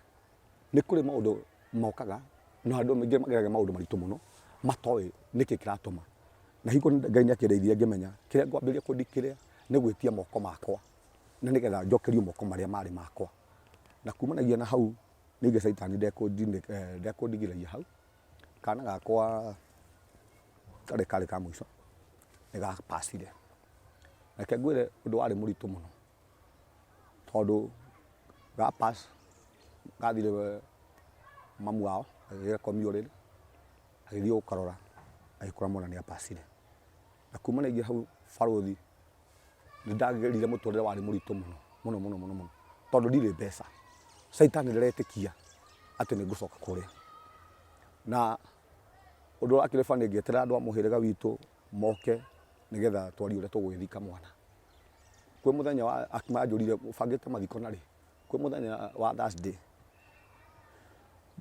nĩ kũrĩ maũndũ mokaga na andũ maingĩ mageragia maũndũ maritũ mũno matoĩ nĩkĩ kĩratũma na hiko Ngai nĩ akĩndeithia ngĩmenya kĩrĩa ngwambĩrĩria kũndikĩrĩa nĩ gwĩtia moko makwa na nĩgetha njokerio moko marĩa marĩ makwa na kumanagia na hau nĩngĩ Caitani ndekũndigiragia hau kana gakwa karĩ ka mũico nĩ gapacire reke ngwĩre ũndũ warĩ mũritũ mũno tondũ gapass gathire mamu wao agĩkomio rĩrĩ agĩthiĩ gũkarora agĩkora mwana nĩ apacire na kumanagia hau Barũthi nĩ ndagerire mũtũrĩre warĩ mũritũ mũno tondũ ndirĩ mbeca Caitani ndaretĩkia atĩ nĩ ngũcoka kũrĩa na ũndũ wakĩrĩ bani ngĩeterera andũ a mũhĩrĩga witũ moke nĩgetha twarie ũrĩa tũgũgĩthika mwana kwĩ mũthenya wa akimanjũrire bangĩte mathiko narĩ kwĩ mũthenya wa Thursday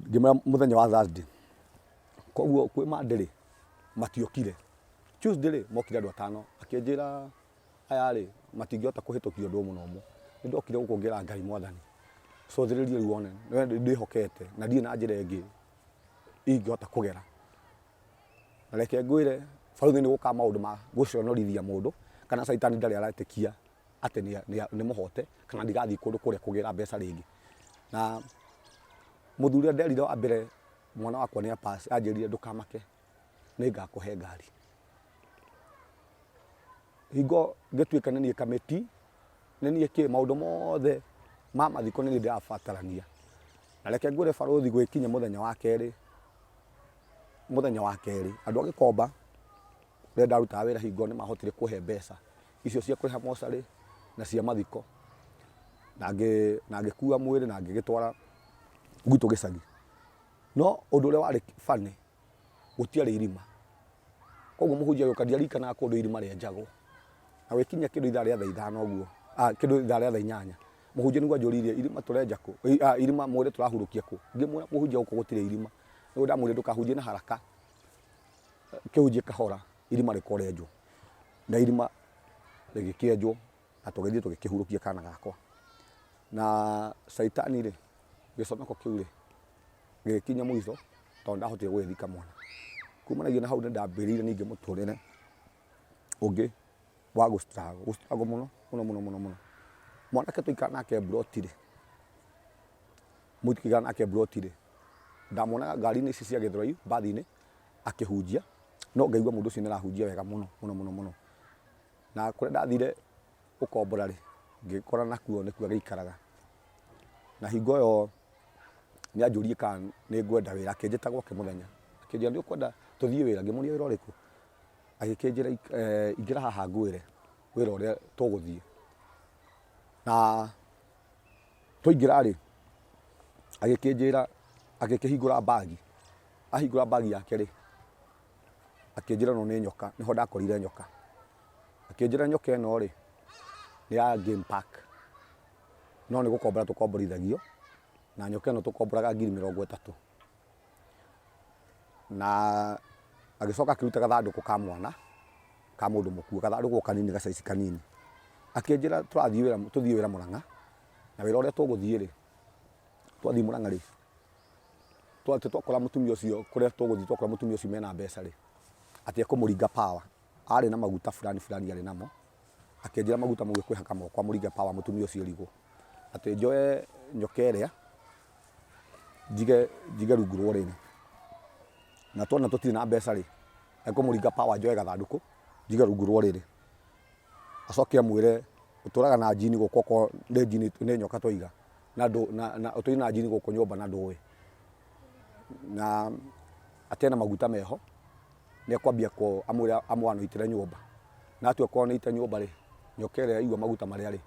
ngĩmera mũthenya wa Thursday koguo kwĩ Monday matiokire Tuesday rĩ mokire andũ atano akĩnjĩra aya rĩ matingĩhota kũhĩtũkia ũndũ ũmwe na ũmwe nĩ ndokire gũkũngĩra Ngai Mwathani cũthĩrĩria rĩu one ndĩhokete na ndirĩ na njĩra ĩngĩ ingĩhota kũgera na reke ngwire baruthi ni guka maundu ma guconorithia mundu kana caitani ndari aratekia ati ni muhote kana ndigathi kundu kuria kugira mbeca ringi na muthuri nderire wa mbere mwana wakwa ni pass anjirire ndukamake ni ngakuhe ngari hingo ngituika ni kamiti ni ki maundu mothe ma mathiko ni ndirabatarania na reke ngwire baruthi gwikinya muthenya wa keri andu agikomba renda ruta wira hingo ni mahotire kuhe mbeca icio cia kuriha mocarĩ na cia mathiko na ngĩkua mwĩrĩ na ngĩgĩtwara gwitũ gĩcagi no ũndũ ũrĩa warĩ bani gũtiarĩ irima koguo mũhunjia agĩũka ndiarikanaga kũndũ irima rĩenjagwo na gũgĩkinya kĩndũ ithaa rĩa thaa 5 ũguo kĩndũ ithaa rĩa thaa 8 mũhunjia nĩguo anjũririe irima tũrenja kũ irima mwĩrĩ tũrahurũkia kũ ngĩmwĩra mũhunjia gũkũ gũtirĩ irima nĩguo ndamwĩrire ndũkahunjie na haraka kĩhunjie kahora irima rĩkorenjwo na irima rĩgĩkĩenjwo na tũgĩthiĩ tũgĩkĩhurũkia kana gakwa na caitani rĩ gĩconoko kĩu rĩ gĩgĩkinya mũico tondũ ndahotire gũgĩthika mwana kumanagia na hau nĩ ndambĩrĩire ningĩ mũtũrĩre ũngĩ wa gũstruggle mũno mwanake tũikara nake mburoti rĩ mũikara nake mburoti rĩ ndamuonaga ngari-inĩ ici cia Gĩthũrai mbathi-inĩ akĩhunjia no ngaigua mũndũ ũcio nĩ arahunjia wega mũno na kũrĩa ndathire gũkombora rĩ ngĩkora nakuo nĩkuo agĩikaraga na hingo ĩyo nĩ anjũririe kana nĩ ngwenda wĩra akĩnjĩta gwake mũthenya akĩnjĩra nĩ ũkwenda tũthiĩ wĩra ngĩmũria wĩra ũrĩkũ agĩkĩnjĩra ingĩra haha ngwĩre wĩra ũrĩa tũgũthiĩ na twaingĩra rĩ agĩkĩnjĩra agĩkĩhingũra bagi ahingũra bagi yake rĩ akĩnjĩra no nĩ nyoka nĩho ndakorire nyoka akĩnjĩra nyoka ĩno rĩ nĩ ya game park no nĩ gũkombora tũkomborithagio na nyoka ĩno tũkomboraga 30,000 na agĩcoka akĩruta gathandũkũ ka mwana ka mũndũ mũkuũ gathandũkũ kanini gacaici kanini akĩnjĩra tũthiĩ wĩra Mũrang'a na wĩra ũrĩa tũgũthiĩ rĩ twathiĩ Mũrang'a rĩ twakora mũtumia ũcio kũrĩa tũgũthiĩ twakora mũtumia ũcio mena mbeca rĩ atĩ ekũmũringa power arĩ na maguta fulani arĩ namo akĩnjĩra maguta mau kwĩhaka moko amũringe power mũtumia ũcio rigũ atĩ njoe nyoka ĩrĩa njige rungu rũrĩrĩ na tuona tũtirĩ na mbeca rĩ ekũmũringa power njoe gathandũkũ njige rungu rũrĩrĩ acoke amwĩre ũtũraga na njini gũkũ okorwo nĩ nyoka twaiga na ũtũire na njini gũkũ nyũmba na ndũĩ na atena maguta meho nĩ ekwambia amwĩre amwanoitĩre nyũmba na atua korwo nĩite nyũmba rĩ nyoka ĩrĩa yaigua maguta marĩa rĩ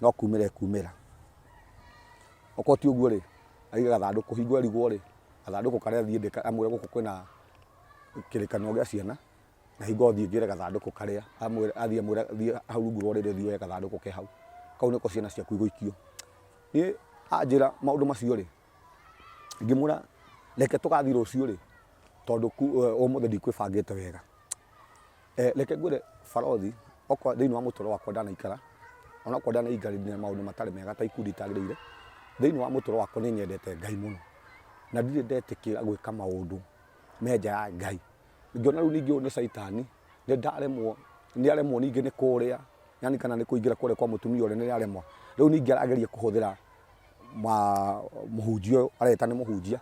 no kumĩra okorwo ti ũguo rĩ aiga gathandũkũ hingo erigwo rĩ gathandũkũ karĩa thiĩ amwĩre gũkũ kwĩna kĩrĩkanĩro gĩa ciana na hingo thiĩ ngĩre gathandũkũ karĩa athiĩ amwĩre thiĩ hau rungu rũrĩrĩ thiĩ woe gathandũkũ ke hau kau nĩko ciana ciaku igũikio niĩ anjĩra maũndũ macio rĩ ngĩmwĩra reke tũgathiĩ rũciũ rĩ tondũ ũmũthĩ ndikwĩbangĩte wega reke ngwĩre barothi okorwo thĩinĩ wa mũtũũrĩre wakwa ndanaikara onakorwo ndanaikarĩire maũndũ matarĩ mega ta ikundi itagĩrĩire thĩinĩ wa mũtũũrĩre wakwa nĩ nyendete Ngai mũno na ndirĩ ndetĩkĩra gwĩka maũndũ me nja ya Ngai ngĩona rĩu ningĩ ũyũ nĩ caitani nĩ aremwo ningĩ nĩ kũrĩa yani kana nĩ kũingĩra kũrĩa kwa mũtumia ũrĩa nĩ aremwo rĩu ningĩ arageria kũhũthĩra mũhunjia ũyũ areta nĩ mũhunjia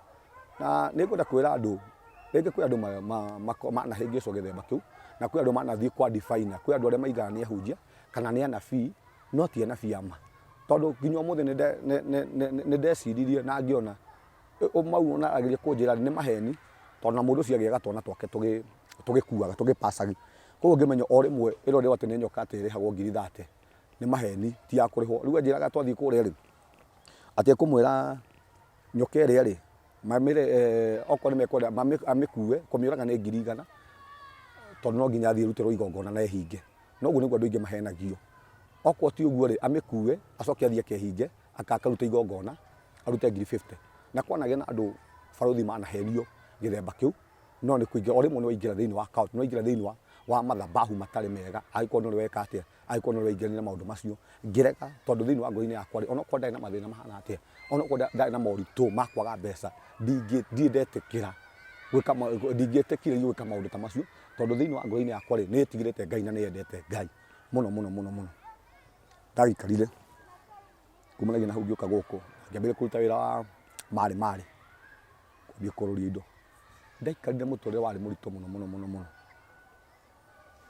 na nĩ ngwenda kwĩra andũ rĩngĩ kwĩ andũ manahĩngĩcwo gĩthemba kĩu na kwĩ andũ manathiĩ kwa definer kwĩ andũ arĩa maigaga nĩ ahunjia kana nĩ anabii no ti anabii ama tondũ nginya ũmũthĩ nĩ ndeciririe na ngĩona mau ona ageria kũnjĩra nĩ maheni tondũ na mũndũ ũcio agĩaga twana twake tũgĩkuaga tũgĩpacagi koguo ngĩmenya o rĩmwe ĩrorĩrwo atĩ nĩ nyoka atĩ ĩrĩhagwo 30,000 nĩ maheni ti ya kũrĩhwo rĩu anjĩraga twathiĩ kũrĩa rĩ atĩ ekũmwĩra nyoka ĩrĩa rĩ okorwo nĩ mekwenda amĩkue kũmĩũraga nĩ 100,000 tondũ no nginya athiĩ rutĩrwo igongona na ehinge na ũguo nĩguo andũ aingĩ mahenagio okorwo ti ũguo rĩ amĩkue acoke athiĩ akehinge akaruta igongona arute 50,000 na kwanagĩa na andũ barothi manahenio gĩthemba kĩu no nĩ kũingĩra o rĩmwe nĩ waingĩra thĩinĩ wa account nĩ waingĩra thĩinĩ wa mathabahu matarĩ mega angĩkorwo nĩ weka atĩa angĩkorwo nĩ waingĩrire maũndũ macio ngĩrega tondũ thĩinĩ wa ngoro-inĩ yakwa rĩ onokorwo ndarĩ na mathĩna mahana atĩa onokorwo ndarĩ na moritũ ma kwaga mbeca ndirĩ ndetĩkĩra gwika ndingĩtĩkĩrĩrio gwĩka maũndũ ta macio tondũ thĩinĩ wa ngoro-inĩ yakwa rĩ nĩ ĩtigĩrĩte Ngai na nĩ yendete Ngai mũno mũno mũno mũno. Ndagĩikarire kumanagia na hau ngĩũka gũkũ ngĩambĩrĩria kũruta wĩra wa marĩ kwambia kũroria indo. Ndaikarire mũtũrĩre warĩ mũritũ mũno mũno mũno mũno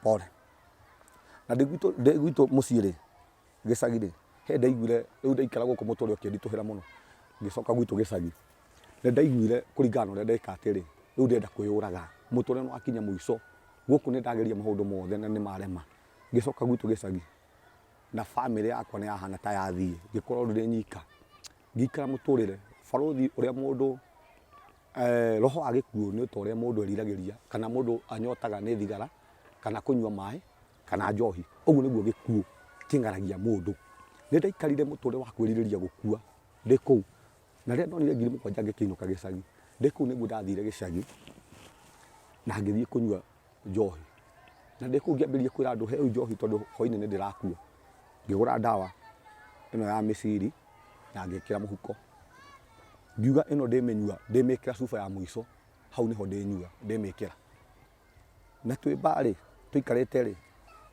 pole. Na ndĩ gwitũ mũciĩ rĩ gĩcagi rĩ he ndaiguire rĩu ndaikara gũkũ mũtũrĩre ũkĩnditũhĩra mũno ngĩcoka gwitũ gĩcagi nĩ ndaiguire kũringana na ũrĩa ndeka atĩrĩ rĩu ndĩrenda kwĩyũraga mũtũrĩre nĩ wakinya mũico gũkũ nĩ ndageria maũndũ mothe na nĩ marema. Ngĩcoka gwitũ gĩcagi na bamĩrĩ yakwa nĩ yahana ta yathiĩ ngĩkorwo ndĩ nyika ngĩikara mũtũrĩre barothi ũrĩa mũndũ roho wa gĩkuũ nĩ ta ũrĩa mũndũ eriragĩria kana mũndũ anyotaga nĩ thigara kana kũnyua maĩ kana njohi. Ũguo nĩguo gĩkuũ kĩng'aragia mũndũ. Nĩ ndaikarire mũtũrĩre wa kwĩrirĩria gũkua ndĩ kũu na rĩrĩa ndonire 7,000 ngĩkĩinũka gĩcagi ndĩ kũu nĩguo ndathire gĩcagi na ngĩthiĩ kũnyua njohi na ndĩ kũu ngĩambĩrĩria kwĩra andũ heo njohi tondũ hwainĩ nĩ ndĩrakua. Ngĩgũra ndawa ĩno ya mĩciri na ngĩkĩra mũhuko ngiuga ĩno ndĩmĩnyua ndĩmĩkĩra cuba ya mũico hau nĩho ndĩnyua ndĩmĩkĩra. Na twĩ mbarĩ tũikarĩte rĩ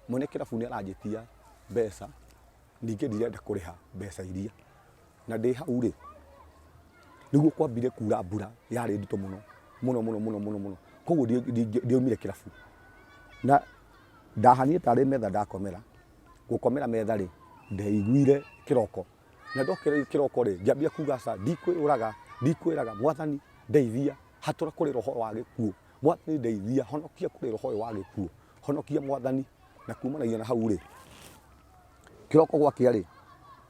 mwene kĩrabu nĩ aranjĩtia mbeca ningĩ ndirenda kũrĩha mbeca iria na ndĩ hau rĩ nĩguo kwambire kuura mbura yarĩ nditũ mũno mũno mũno mũno mũno mũno koguo ndiaumire kĩrabu na ndahanire tarĩ metha ndakomera. Gũkomera metha rĩ ndaiguire kĩroko na ndokĩra kĩroko rĩ ngĩambia kuga aca ndikwĩraga Mwathani ndeithia hatũra kũrĩ roho wa gĩkuũ Mwathani ndeithia honokia kũrĩ roho wa gĩkuũ honokia Mwathani. Na kumanagia na hau rĩ kĩroko gwakĩa rĩ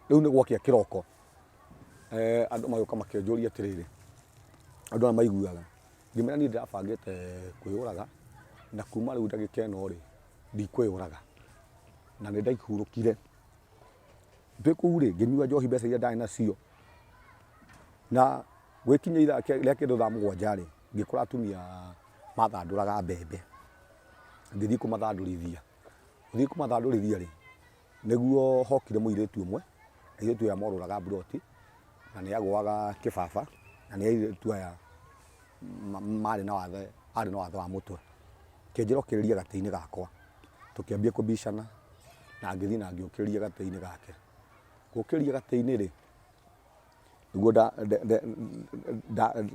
rĩu nĩ gwakĩa kĩroko andũ magĩũka makĩnjũria atĩrĩrĩ andũ arĩa maiguaga ngĩmera niĩ ndĩrabangĩte kwĩyũraga na kuma rĩu ndagĩka ĩno rĩ ndikwĩyũraga na nĩ ndaihurũkire. Ndĩ kũu rĩ ngĩnyua njohi mbeca iria ndarĩ nacio na gwĩkinya ithaa rĩa kĩndũ thaa 7 rĩ ngĩkora atumia mathandũraga mbembe ngĩthiĩ kũmathandũrithia. Gũthiĩ kũmathandũrithia rĩ nĩguo hokire mũirĩtu ũmwe airĩtu aya morũraga mburoti na nĩ agũaga kĩbaba na nĩ airĩtu aya arĩ na wathe wa mũtwe. Kĩnjĩrokĩrĩria gatĩ-inĩ gakwa tũkĩambia kũbicana na ngĩthiĩ na ngĩũkĩrĩria gatĩ-inĩ gake. Gũkĩrĩria gatĩ-inĩ rĩ nĩguo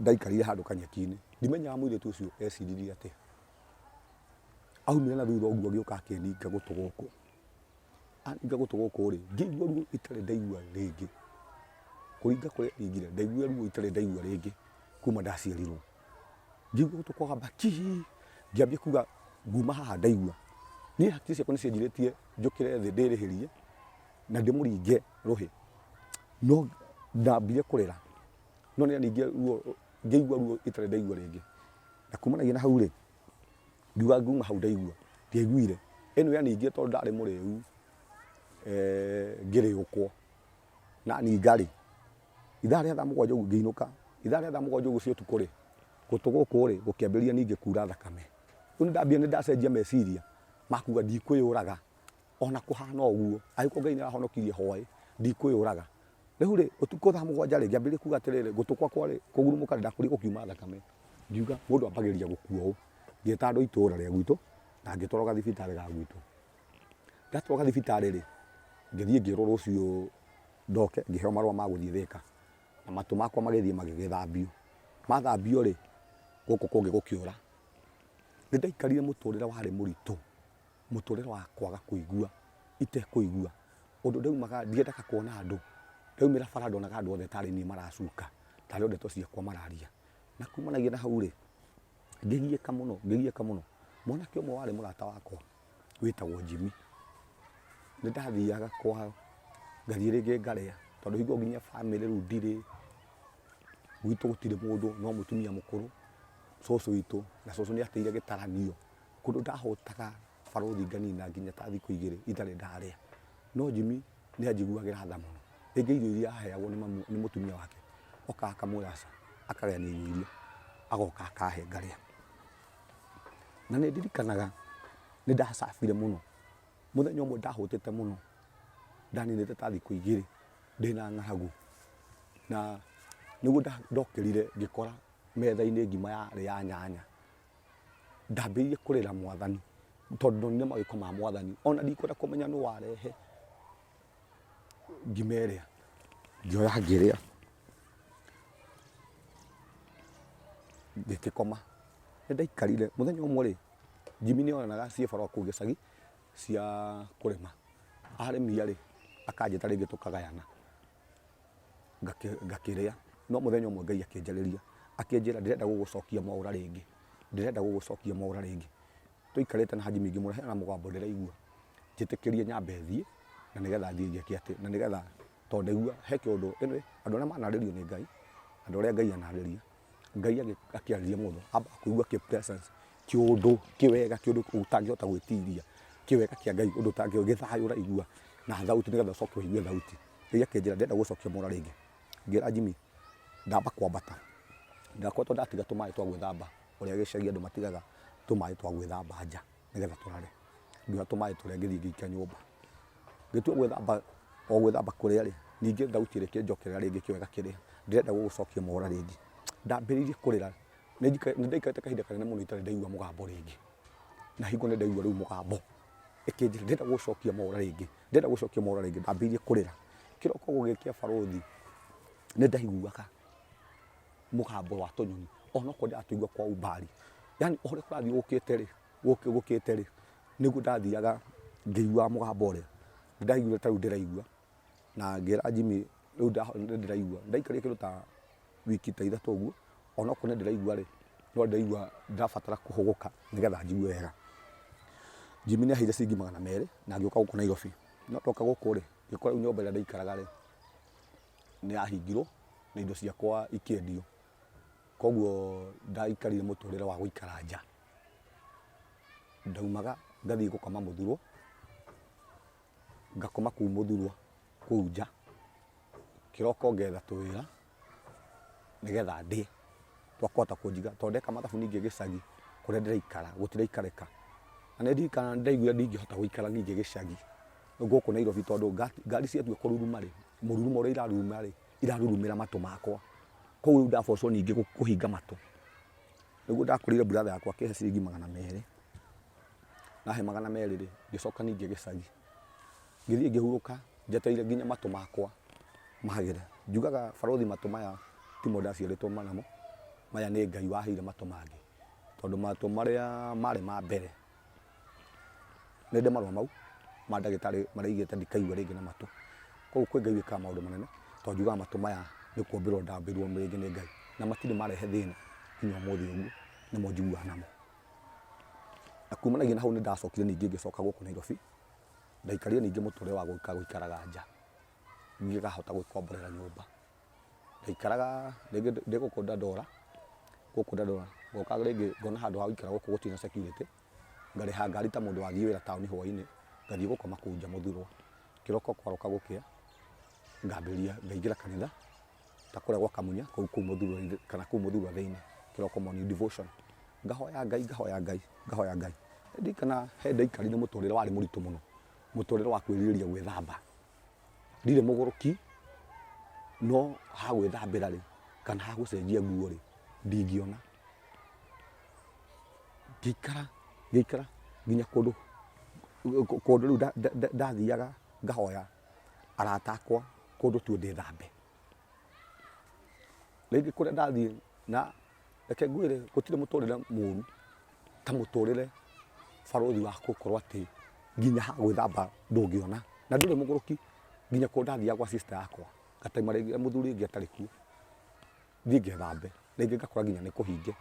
ndaikarire handũ kanyeki-inĩ ndimenyaga mũirĩtu ũcio eciririe atĩa. Aumire na thutha ũguo agĩũka akĩninga gũtũ gũkũ. Aninga gũtũ gũkũ rĩ ngĩigua ruo itarĩ ndaigua rĩngĩ kũringa kũrĩa ndingire ndaigua ruo itarĩ ndaigua rĩngĩ kuma ndaciarirwo. Ngĩigua gũtũ kwagamba kii ngĩambia kuga nguma haha ndaigua niĩ hakiri ciakwa nĩ cianjirĩtie njũkĩre thĩ ndĩrĩhĩrie na ndĩmũringe rũhĩ no ndambire kũrĩra no nĩ ningĩ ruo ngĩigua ruo itarĩ ndaigua rĩngĩ. Na kumanagia na hau rĩ ngiuga nguma hau ndaigua ndiaiguire ĩno yaningĩ tondũ ndarĩ mũrĩu ngĩrĩũkwo na ninga rĩ ithaa rĩa thaa 7 ũguo ngĩinũka ithaa rĩa thaa 7 ũguo cia ũtukũ rĩ gũtũ gũkũ rĩ gũkĩambĩrĩria ningĩ kuura thakame. Rĩu nĩ ndacenjia meciria makuga ndikwĩyũraga ona kũhana ũguo angĩkorwo Ngai nĩ arahonokirie hoĩ ndikwĩyũraga. Rĩu rĩ ũtukũ thaa 7 rĩ ngĩambĩrĩria kuga atĩrĩrĩ gũtũ gwakwa rĩ kũgurumũka ndakũrĩ gũkiuma thakame. Ngiuga mũndũ ambagĩrĩria gũkua ũũ ngĩĩta andũ itũũra rĩa gwitũ na ngĩtwarwo gathibitarĩ ga gwitũ. Ndatwarwo gathibitarĩ rĩ ngĩthiĩ ngĩrwo rũciũ ndoke ngĩheo marũa ma gũthiĩ Thĩka na matũ makwa magĩthiĩ magĩgĩthambio. Mathambio rĩ gũkũ kũngĩ gũkĩũra. Nĩ ndaikarire mũtũrĩre warĩ mũritũ mũtũrĩre wa kwaga kũigua itekũigua ũndũ ndaumaga ndiendaga kuona andũ ndaumĩra bara ndonaga andũ othe tarĩ niĩ maracuka tarĩ o ndeto ciakwa mararia. Na kumanagia na hau rĩ ngĩgiĩka mũno mwanake ũmwe warĩ mũrata wakwa wĩtagwo Jimmy. Nĩ ndathiaga kwao ngathiĩ rĩngĩ ngarĩa tondũ hingo nginya bamĩrĩ rĩu ndirĩ gwitũ gũtirĩ mũndũ no mũtumia mũkũrũ cũcũ witũ na cũcũ nĩ ateire gĩtaranio kũndũ ndahũtaga barothi nganina nginya ta thikũ 2 itarĩ ndarĩa. No Jimmy nĩ anjiguagĩra tha mũno rĩngĩ irio iria aheagwo nĩ mũtumia wake oka akamwĩra aca akagayania irio iria agoka akahe ngarĩa. Na nĩ ndirikanaga nĩ ndacabire mũno mũthenya ũmwe ndahũtĩte mũno ndaninĩte ta thikũ 2 ndĩna ng'aragu na nĩguo ndokĩrire ngĩkora metha-inĩ ngima yarĩ ya nyanya. Ndambĩrĩirie kũrĩra Mwathani tondũ ndonire mawĩko ma Mwathani, ona ndikwenda kũmenya nũ warehe ngima ĩrĩa. Ngĩoya ngĩrĩa, ngĩgĩkoma. Nĩndaikarire mũthenya ũmwe rĩ, Jimmy nĩonanaga ciĩ bara kũu gĩcagi cia kũrĩma. Arĩmia rĩ, akanjĩta rĩngĩ tũkagayana ngakĩrĩa. No mũthenya ũmwe Ngai akĩnjarĩria, akĩnjĩra ndĩrenda gũgũcokia Mwaũra rĩngĩ, ndĩrenda gũgũcokia Mwaũra rĩngĩ. Tũikarĩte na Jimmy ngĩmwĩra hena mũgambo ndĩraigua, njĩtĩkĩrie nyambe thiĩ na nĩgetha thiĩ ngĩke atĩ, na nĩgetha tondũ ndaigua he kĩũndũ. Anyway, andũ arĩa manarĩrio nĩ Ngai, andũ arĩa Ngai anarĩria, Ngai akĩarĩria mũndũ amba kũigua kĩ presence, kĩũndũ kĩwega, kĩũndũ ũtangĩhota gwĩtiria, kĩwega kĩa Ngai, ũndũ gĩthayũ ũraigua na thauti, nĩgetha ũcoke ũigue thauti. Ngai akĩnjĩra ndĩrenda gũgũcokia Mwaũra rĩngĩ. Ngĩra Jimmy ndamba kwambata, ndakoretwo ndatiga tũmaĩ twa gwĩthamba, ũrĩa gĩcagi andũ matigaga tũmaĩ twa gwĩthamba nja nĩgetha tũrare. Ngĩoya tũmaĩ tũrĩa ngĩthiĩ ngĩikia nyũmba. Ngĩtua gwĩthamba, o gwĩthamba kũrĩa rĩ, ningĩ thauti ĩkĩnjokerera rĩngĩ kĩwega kĩrĩa, ndĩrenda gũgũcokia Mwaũra rĩngĩ. Ndambĩrĩirie kũrĩra, nĩndaikarĩte kahinda kanene mũno itarĩ ndaigua mũgambo rĩngĩ, na hingo nĩndaigua rĩu mũgambo ĩkĩnjĩra ndĩrenda gũgũcokia Mwaũra rĩngĩ, ndĩrenda gũgũcokia Mwaũra rĩngĩ. Ndambĩrĩirie kũrĩra. Kĩroko gũgĩkia barũthi nĩndaiguaga mũgambo wa tũnyoni, onokorwo ndĩratũigua kwa umbali. Yani o ũrĩa kũrathiĩ gũkĩte rĩ, nĩguo ndathiaga ngĩiguaga mũgambo ũrĩa. Nĩndaiguire ta rĩu ndĩraigua, na ngĩra Jimmy rĩu nĩndĩraigua. Ndaikarire kĩndũ ta wiki ta ithatũ ũguo, onokorwo nĩndĩraigua rĩ, no ndĩraigua ndĩrabatara kũhũgũka nĩgetha njigue wega. Jimmy nĩaheire ciringi 200 na ngĩũka gũkũ Nairobi. No ndoka gũkũ rĩ, ngĩkora rĩu nyũmba ĩrĩa ndaikaraga rĩ, nĩyahingirwo na indo ciakwa ikĩendio. Koguo ndaikarire mũtũrĩre wa gũikara nja. Ndaumaga ngathiĩ gũkoma Mũthurwa, ngakoma kũu Mũthurwa kũu nja. Kĩroko ngetha tũwĩra nĩgetha ndĩe twa kũhota kũnjiga, tondũ ndeka mathabu ningĩ gĩcagi kũrĩa ndĩraikara gũtiraikarĩka. Na nĩndirikanaga nĩndaiguire ndingĩhota gũikara ningĩ gĩcagi gũkũ Nairobi, tondũ ngari ciatua kũruruma rĩ, mũrurumo ũrĩa iraruruma rĩ, irarurumĩra matũ makwa. Koguo ndaforcwo ningĩ kũhinga matũ. Nĩguo ndakorire brother yakwa akĩhe ciringi 200. Nahe 200 rĩ, ngĩcoka ningĩ gĩcagi. Ngĩthiĩ ngĩhurũka, njetereire nginya matũ makwa magĩre. Njugaga barũthi matũ maya timo ndaciarĩtwo namo, maya nĩ Ngai waheire matũ mangĩ. Tondũ matũ marĩa marĩ ma mbere, nĩndĩ marũa mau ma ndagĩtarĩ maraigĩte ndikaigua rĩngĩ na matũ. Koguo kwĩ Ngai wĩkaga maũndũ manene, tondũ njugaga matũ maya nĩ kuombĩrwo ndambĩrwo rĩngĩ nĩ Ngai, na matirĩ marehe thĩna nginya ũmũthĩ ũguo, nĩmo njiguaga namo. Na kumanagia na hau nĩndacokire ningĩ ngĩcoka gũkũ Nairobi, ndaikarire ningĩ mũtũrĩre wa gũikaraga nja, ngĩkahota gwĩkomborera nyũmba. Ndaikaraga rĩngĩ ndĩ gũkũ Dandora, ngoka rĩngĩ ngona handũ ha gũikara gũkũ gũtirĩ na security, ngarĩha ngari ta mũndũ wathiĩ wĩra taũni hwainĩ, ngathiĩ gũkoma kũu nja Mũthurwa. Kĩroko kwaroka gũkĩa, ngambĩrĩria ngaingĩra kanitha ta kũrĩa gwa Kamunya kũu Mũthurwa, kana kũu Mũthurwa thĩinĩ, kĩroko morning devotion. Ngahoya Ngai. Ndirikana he ndaikarire mũtũrĩre warĩ mũritũ mũno, mũtũrĩre wa kwĩrirĩria gwĩthamba. Ndirĩ mũgũrũki, no ha gwĩthambĩra rĩ, kana ha gũcenjia nguo rĩ, ndingĩona. Ngĩikara nginya kũndũ rĩu ndathiaga ngahoya arata akwa kũndũ tu ndĩthambe. Rĩngĩ kũrĩa ndathiĩ, na reke ngwĩre gũtirĩ mũtũrĩre mũru ta mũtũrĩre barũthi wa gũkorwo atĩ nginya ha gwĩthamba ndũngĩona, na ndũrĩ mũgũrũki. Nginya kũndũ ndathiaga gwa sister yakwa, ngataima rĩngĩ mũthuri ũngĩ atarĩ kuo, thiĩ ngethambe, rĩngĩ ngakora nginya nĩ kũhinge.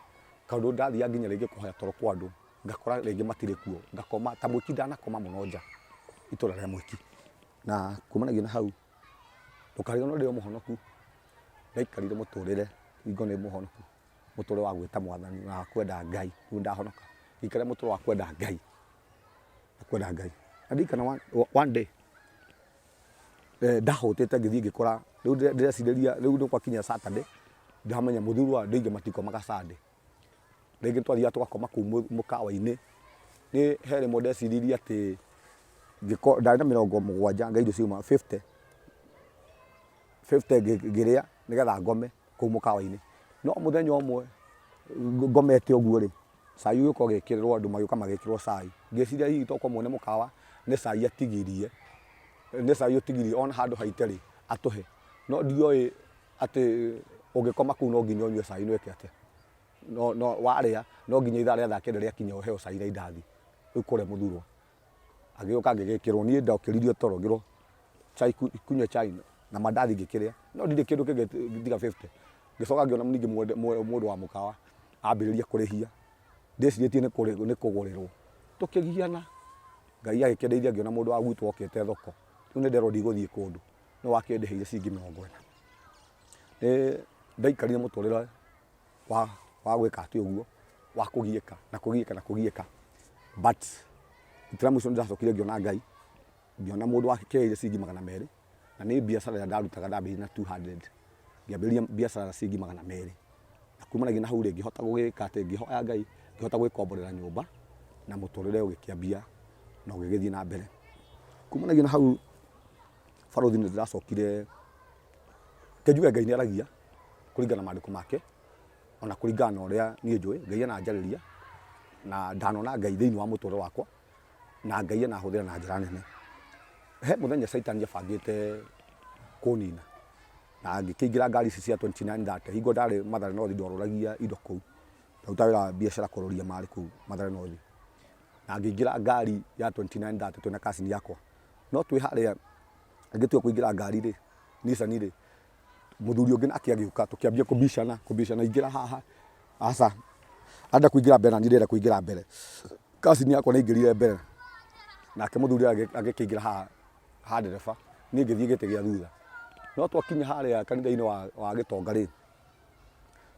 Kaũndũ ndathiaga nginya rĩngĩ kũhoya toro kwa andũ, ngakora rĩngĩ matirĩ kuo, ngakoma ta Mwiki, ndanakoma mũno nja itũra rĩa Mwiki. Na kumanagia na hau, ndũkariganĩrwo ndĩ o mũhonoku, ndaikarire mũtũrĩre hingo nĩ mũhonoku, mũtũrĩre wa gwĩta Mwathani na kwenda Ngai. Rĩu ndahonoka, ngĩikara mũtũrĩre wa kwenda Ngai. Na ndirikana one day ndahũtĩte ngĩthiĩ ngĩkora, rĩu ndĩrecirĩria rĩu nĩ gwakinya Saturday, ndiramenya Mũthurwa andũ aingĩ matikomaga Sunday. Rĩngĩ twathiaga tũgakoma kũu mũkawa-inĩ, nĩ he rĩmwe ndeciririe atĩ ndarĩ na 70 Ngai indo ciuma 50 ngĩrĩa nĩgetha ngome kũu mũkawa-inĩ. No mũthenya ũmwe ngomete uguo ri cai uyu ko gekirwo andu magioka magekirwo cai ngeciria hihi toko muone mukawa ni cai atigirie ni cai utigirie ona handu haite ri atuhe no ndioi ati ugikoma kuu no nginya unyue cai nweke atia no waria no nginya ithaa ria thaa kenda riakinya uheo cai na indathi riu kuria muthurwa agioka ngigikirwo nie ndokiririo toro ngirwo chai kunywe chai na mandathi ngikiria no ndire kindu kingi tiga 50 ngicoka ngiona ningi mundu wa mukawa ambiriria kurihia ndiciritie ni kugurirwo tukigiana ngai agikindeithia ngiona mundu wa gwitu okite thoko riu ni nderwo ndigũthii kundu no wakindiheire ciringi 40 ndaikarire muturire wa gwika ati uguo wa kugieka na kugieka na kugieka but itira mwico ndacokire ngiona ngai ngiona mundu wakiheire ciringi 200 na ni biacara ya ndarutaga ndambiririe na 200 ngiambiriria biacara ya ciringi 200 na kumanagia na hau ri ngihota gugika ati ngihoya ngai ngihota gwikomborera nyumba na muturire ugikiambia na ugigithii na mbere kumanagia na hau barothi ni ndiracokire ngijuga ngai ni aragia kuringana na maandiko make ona kuringana na uria nie njui ngai ananjariria na ndanona ngai thiini wa muturire wakwa na ngai anahuthira na njira nene he muthenya Saitani abangite kunina na ngikingira ngari ici cia 2930 hingo ndari Mathare North ndoruragia indo kuu ndaruta wira biacara kuroria mari kuu Mathare North na ngingira ngari ya 2930 twina kasini yakwa no twi haria ngitua kuingira ngari ri Nissan ri muthuri ungi nake agiuka tukiambia kubishana ingira haha asa anda kuingira mbere na ndirenda kuingira mbere kasini yakwa ni ingirire mbere nake muthuri agikingira ha ndereba ni ngithii gite gia thutha no twakinya haria kanitha-ini wa Gitonga ri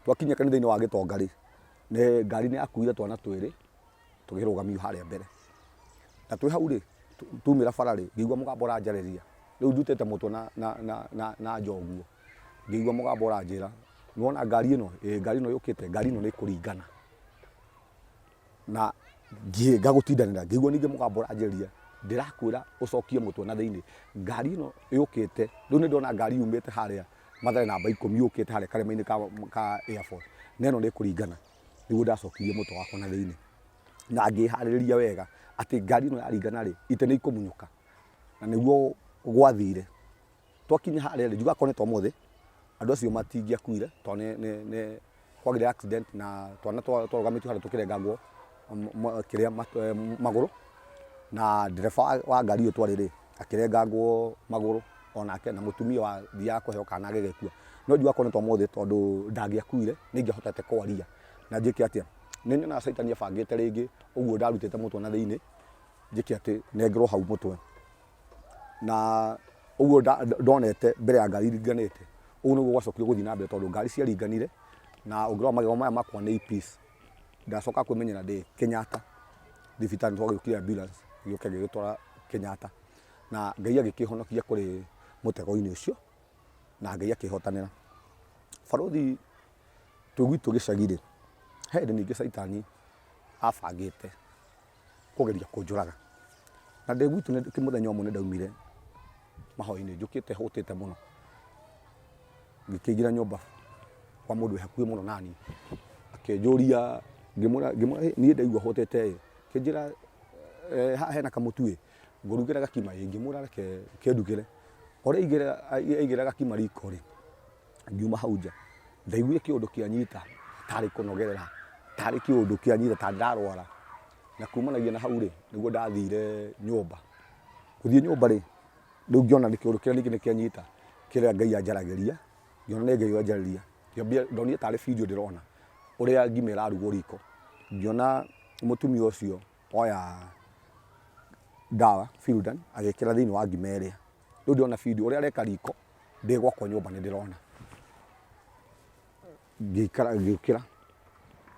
twakinya kanitha-ini wa Gitonga ri ne ngari ni akuire twana twiri tugirugamio haria mbere na twi hau ri tumira bara ri ngigua mugambo uranjariria riu ndutete mutwe na njoguo ngigua mugambo uranjira nuona ngari ino yukite ngari ino ni kuringana na ngagutindanira ngigua ningi mugambo uranjariria ndirakwira ucokie mutwe na thiini ngari ino yukite riu ni ndona ngari yumite haria Mathare namba 10 yukite haria karema-ini ka Air Force neno ni kuringana niguo ndacokirie mutwe wakwa na thiini na ngihariria wega ati ngari ino yaringana ri ite ni ikumunyuka na niguo gwathire twakinya haria ri njuga konetwo muthi andu acio matingiakuire to ne kwagire accident na twana twarugamitio haria tukirengangwo kiria maguru na ndereba wa ngari iyo twari ri akirengangwo maguru onake na mutumia wa thia kuheo kana agigekua no njuga konetwo muthi tondu ndangiakuire ningihotete kwaria na njike atia ni nyona Saitani abangite ringi uguo ndarutite mutwe na thiini njike ati nengerwo hau mutwe na uguo ndonete mbere ya ngari iringanite uguo niguo gwacokire guthii na mbere tondu ngari ciaringanire na ungirwa magego maya makwa ni peace ndacoka kwimenyera ndi Kenyatta thibitari twagikire ambulance gioke gigitwara Kenyatta na ngai agikihonokia kuri mutego-ini ucio na ngai akihotanira barothi tugwitu gicagi-ri he ningi Saitani abangite kugeria kunjuraga na ndi gwitu ni muthenya umwe ni ndaumire mahoi-ini njukite hutite muno ngikingira nyumba kwa mundu hakuhi muno nani akinjuria ngimura nie ndaigua hutite kinjira haha hena kamutui ngurugira gakima ngimura reke ndugire ore igira gakima riko ri ngiuma hau nja ndaiguire kiundu kianyita tari kunogerera tari kiundu kianyita ta ndarwara na kumanagia na hau ri niguo ndathire nyumba kuthie nyumba ri riu ngiona ni kiundu kiria ni kianyita kiria ngai anjaragiria ngiona ni ngai anjaragiria ndonire tari video ndirona uria ngima irarugwo riko ngiona mutumia ucio oya dawa Fildan agikira thiini wa ngima iria riu ndiona video uria areka riko ndi gwakwa nyumba ni ndirona ngiukira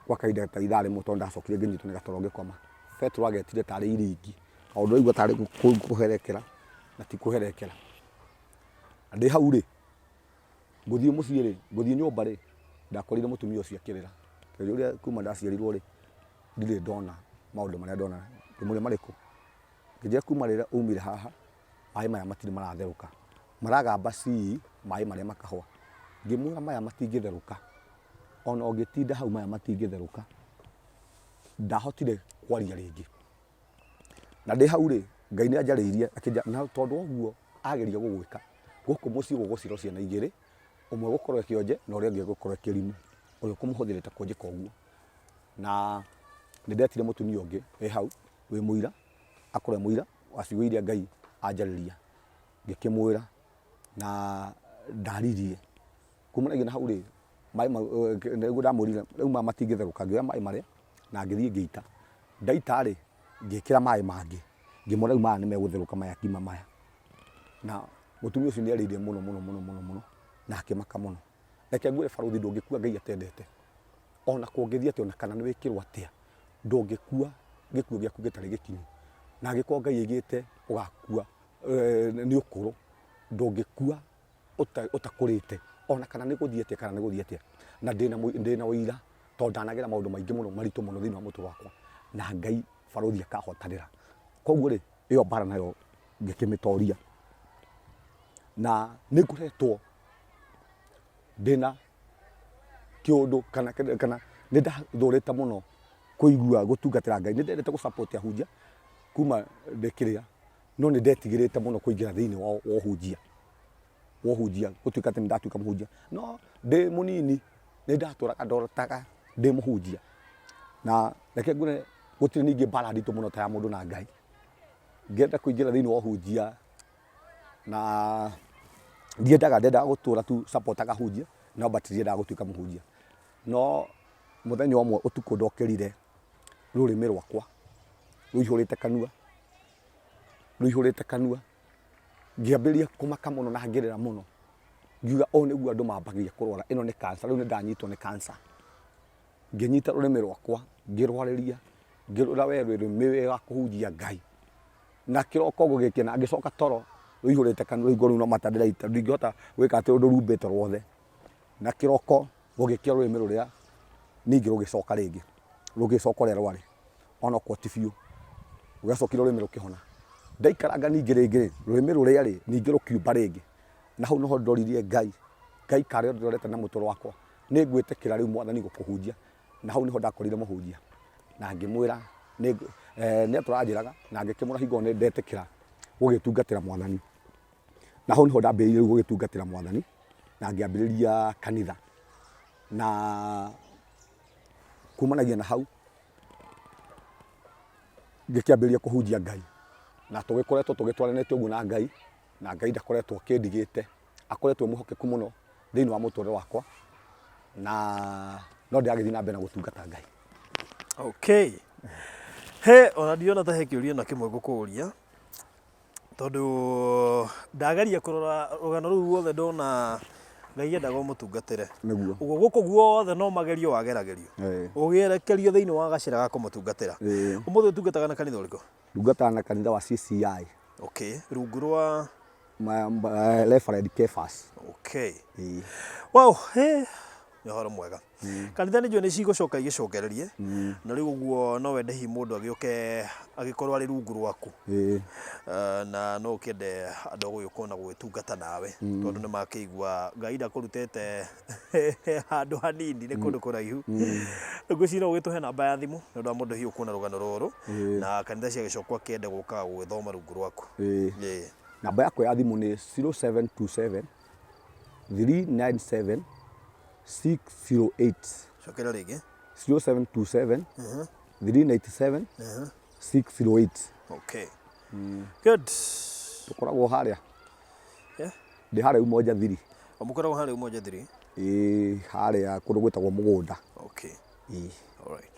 kwa kaida ta ithari muto ndacokire nginyitwo ni gatoro ngikoma Petro agetire tari iringi kaundu igua tari kuherekera na ti kuherekera ndi hau ri nguthie mucii ri nguthie nyumba ri ndakorire mutumia ucio akirira uria kuma ndaciarirwo ri ndire ndona maundu maria ndona ndimuri mariku ngije kuma rira umire haha mai maya matiri maratheruka maragamba mai maria makahwa ngimura maya matingitheruka ona ũngĩtinda hau maya matingĩtherũka ndahotire kwaria rĩngĩ na ndĩ hau rĩ Ngai nĩ anjarĩirie na tondũ ũguo ageria gũgwĩka gũkũ mũciĩ gũgũcirwo ciana igĩrĩ ũmwe gũkorwo kĩonje na ũrĩa ũngĩ gũkorwo kĩrimũ ũrĩa kũmũhũthĩrĩte kũnjĩka ũguo na nĩ ndetire mũtumia ũngĩ wĩ hau wĩ mũira akorwo mũira wa ciugo iria Ngai anjarĩria ngĩkĩmwĩra na ndaririe kumanagia na hau rĩ maĩ nĩguo ndamũrire rĩu maya matingĩtherũka ngĩoya maĩ marĩa na ngĩthiĩ ngĩita ndaita rĩ ngĩkĩra maĩ mangĩ ngĩmwĩra rĩu maya nĩ megũtherũka maya kima maya na mũtumia ũcio nĩ arĩire mũno na akĩmaka mũno reke ngwĩre barũthi ndũngĩkua Ngai atendete ona kũngĩthiĩ atĩ ona kana nĩ wĩkĩrwo atĩa ndũngĩkua gĩkuũ gĩaku gĩtarĩ gĩkinyu na angĩkorwo Ngai aigĩte ũgakua nĩ ũkũrũ ndũngĩkua ũtakũrĩte ona kana nĩ gũthiĩte kana nĩ gũthiĩte na ndĩna ũira tondũ ndanagera maũndũ maingĩ mũno maritũ mũno thĩinĩ wa mũtũrĩre wakwa na Ngai barũthi akahotanĩra koguo rĩ ĩyo mbara nayo ngĩkĩmĩtoria na nĩ ngoretwo ndĩna kĩũndũ kana nĩ ndathũrĩte mũno kũigua gũtungatĩra Ngai nĩ ndendete gũ support ahunjia kuma ndĩkĩrĩa no nĩ ndetigĩrĩte mũno kũingĩra thĩinĩ wa ũhunjia gũtuĩka atĩ nĩ ndatuĩka mũhunjia no ndĩ mũnini nĩ ndatũraga ndotaga ndĩ mũhunjia na reke ngwĩre gũtirĩ ningĩ mbara nditũ mũno ta ya mũndũ na Ngai ngĩenda kũingĩra thĩinĩ wa ũhunjia na ndendaga gũtũra tu supportaga ahunjia no ndiendaga gũtuĩka mũhunjia no mũthenya ũmwe ũtukũ ndokerire rũrĩmĩ rwakwa rũihũrĩte kanua ngĩambĩrĩria kũmaka mũno na ngĩrĩra mũno ngiuga o nĩguo andũ mambagia kũrwara ĩno nĩ cancer rĩu nĩ ndanyitwo nĩ cancer ngĩnyita rũrĩmĩ rwakwa ngĩrwarĩria ngĩrũra rũrĩmĩ wega kũhunjia Ngai na kĩroko gũgĩkena ngĩcoka toro rũihũrĩte kanua rĩu ngoro no mata ndĩraita ndingĩhota gwĩka atĩ ũndũ rumbĩte rwothe na kĩroko gũgĩkia rũrĩmĩ rũrĩa ningĩ rũgĩcoka rĩngĩ rũgĩcoka ũrĩa rwarĩ ona kwa ti biũ rũgĩcokire rũrĩmĩ rũkĩhona ndaikaranga ningĩ rĩngĩ rũrĩmĩ rũrĩa rĩ ningĩ rũkiumba rĩngĩ na hau noho ndoririe Ngai karĩa ndorete na mũtũrĩre wakwa nĩ ngwĩtĩkĩra rĩu Mwathani gũkũhunjia na hau niho ndakorire mũhunjia na ngĩmwĩra nĩ atũranjĩraga na ngĩkĩmwĩra hingo nĩ ndetĩkĩra gũgĩtungatĩra Mwathani na hau niho ndambĩrĩirie gũgĩtungatĩra Mwathani na ngĩambĩrĩria kanitha na kumanagia na hau ngĩkĩambĩrĩria kũhunjia Ngai na tũgĩkoretwo tũgĩtwaranĩte ũguo na Ngai ndakoretwo kĩndigĩte akoretwo mũhokeku mũno thĩinĩ wa mũtũrĩre wakwa na no ndĩragĩthiĩ na mbere na gũtungata Ngai. Okay. He ona ndiona ta he kĩũria na kĩmwe ngũkũria tondũ ndageria kũrora rũgano rũu ruothe ndona Ngai endaga ũmũtungatĩre ũguo gũkũ guothe no magerio wageragerio ũgĩerekerio thĩinĩ wa gacĩra ga kũmũtungatĩra ũmũthĩ ũtungataga na kanitha ũrĩkũ? Ndungataga na kanitha wa CCI. Okay, rungu rwa Reverend Kefas. Okay. Wow, nĩ ũhoro mwega. Kanitha nĩ njũĩ nĩ cigũcoka igĩcokererie na rĩu ũguo no wende hihi mũndũ agĩũke agĩkorwo arĩ rungu rwaku na no ũkĩende andũ gũgĩũka na gwĩtungata nawe tondũ nĩ makĩigua Ngai ndakũrutĩte handũ hanini nĩ kũndũ kũraihu. Ngwĩciria ũgĩtũhe namba ya thimũ nĩ ũndũ wa mũndũ hihi ũkuona rũgano rũrũ na kanitha ciagĩcokwo akĩende gũũkaga gũgĩthoma rungu rwaku. Namba yakwa ya thimũ nĩ 0727 397 608. Cokera rĩngĩ 0727 397 608. Okay. Good. Tũkoragwo harĩa ndĩ harĩa Umoja 3. Mũkoragwo harĩa Umoja 3? Harĩa kũndũ gwĩtagwo mũgũnda. Okay. All right.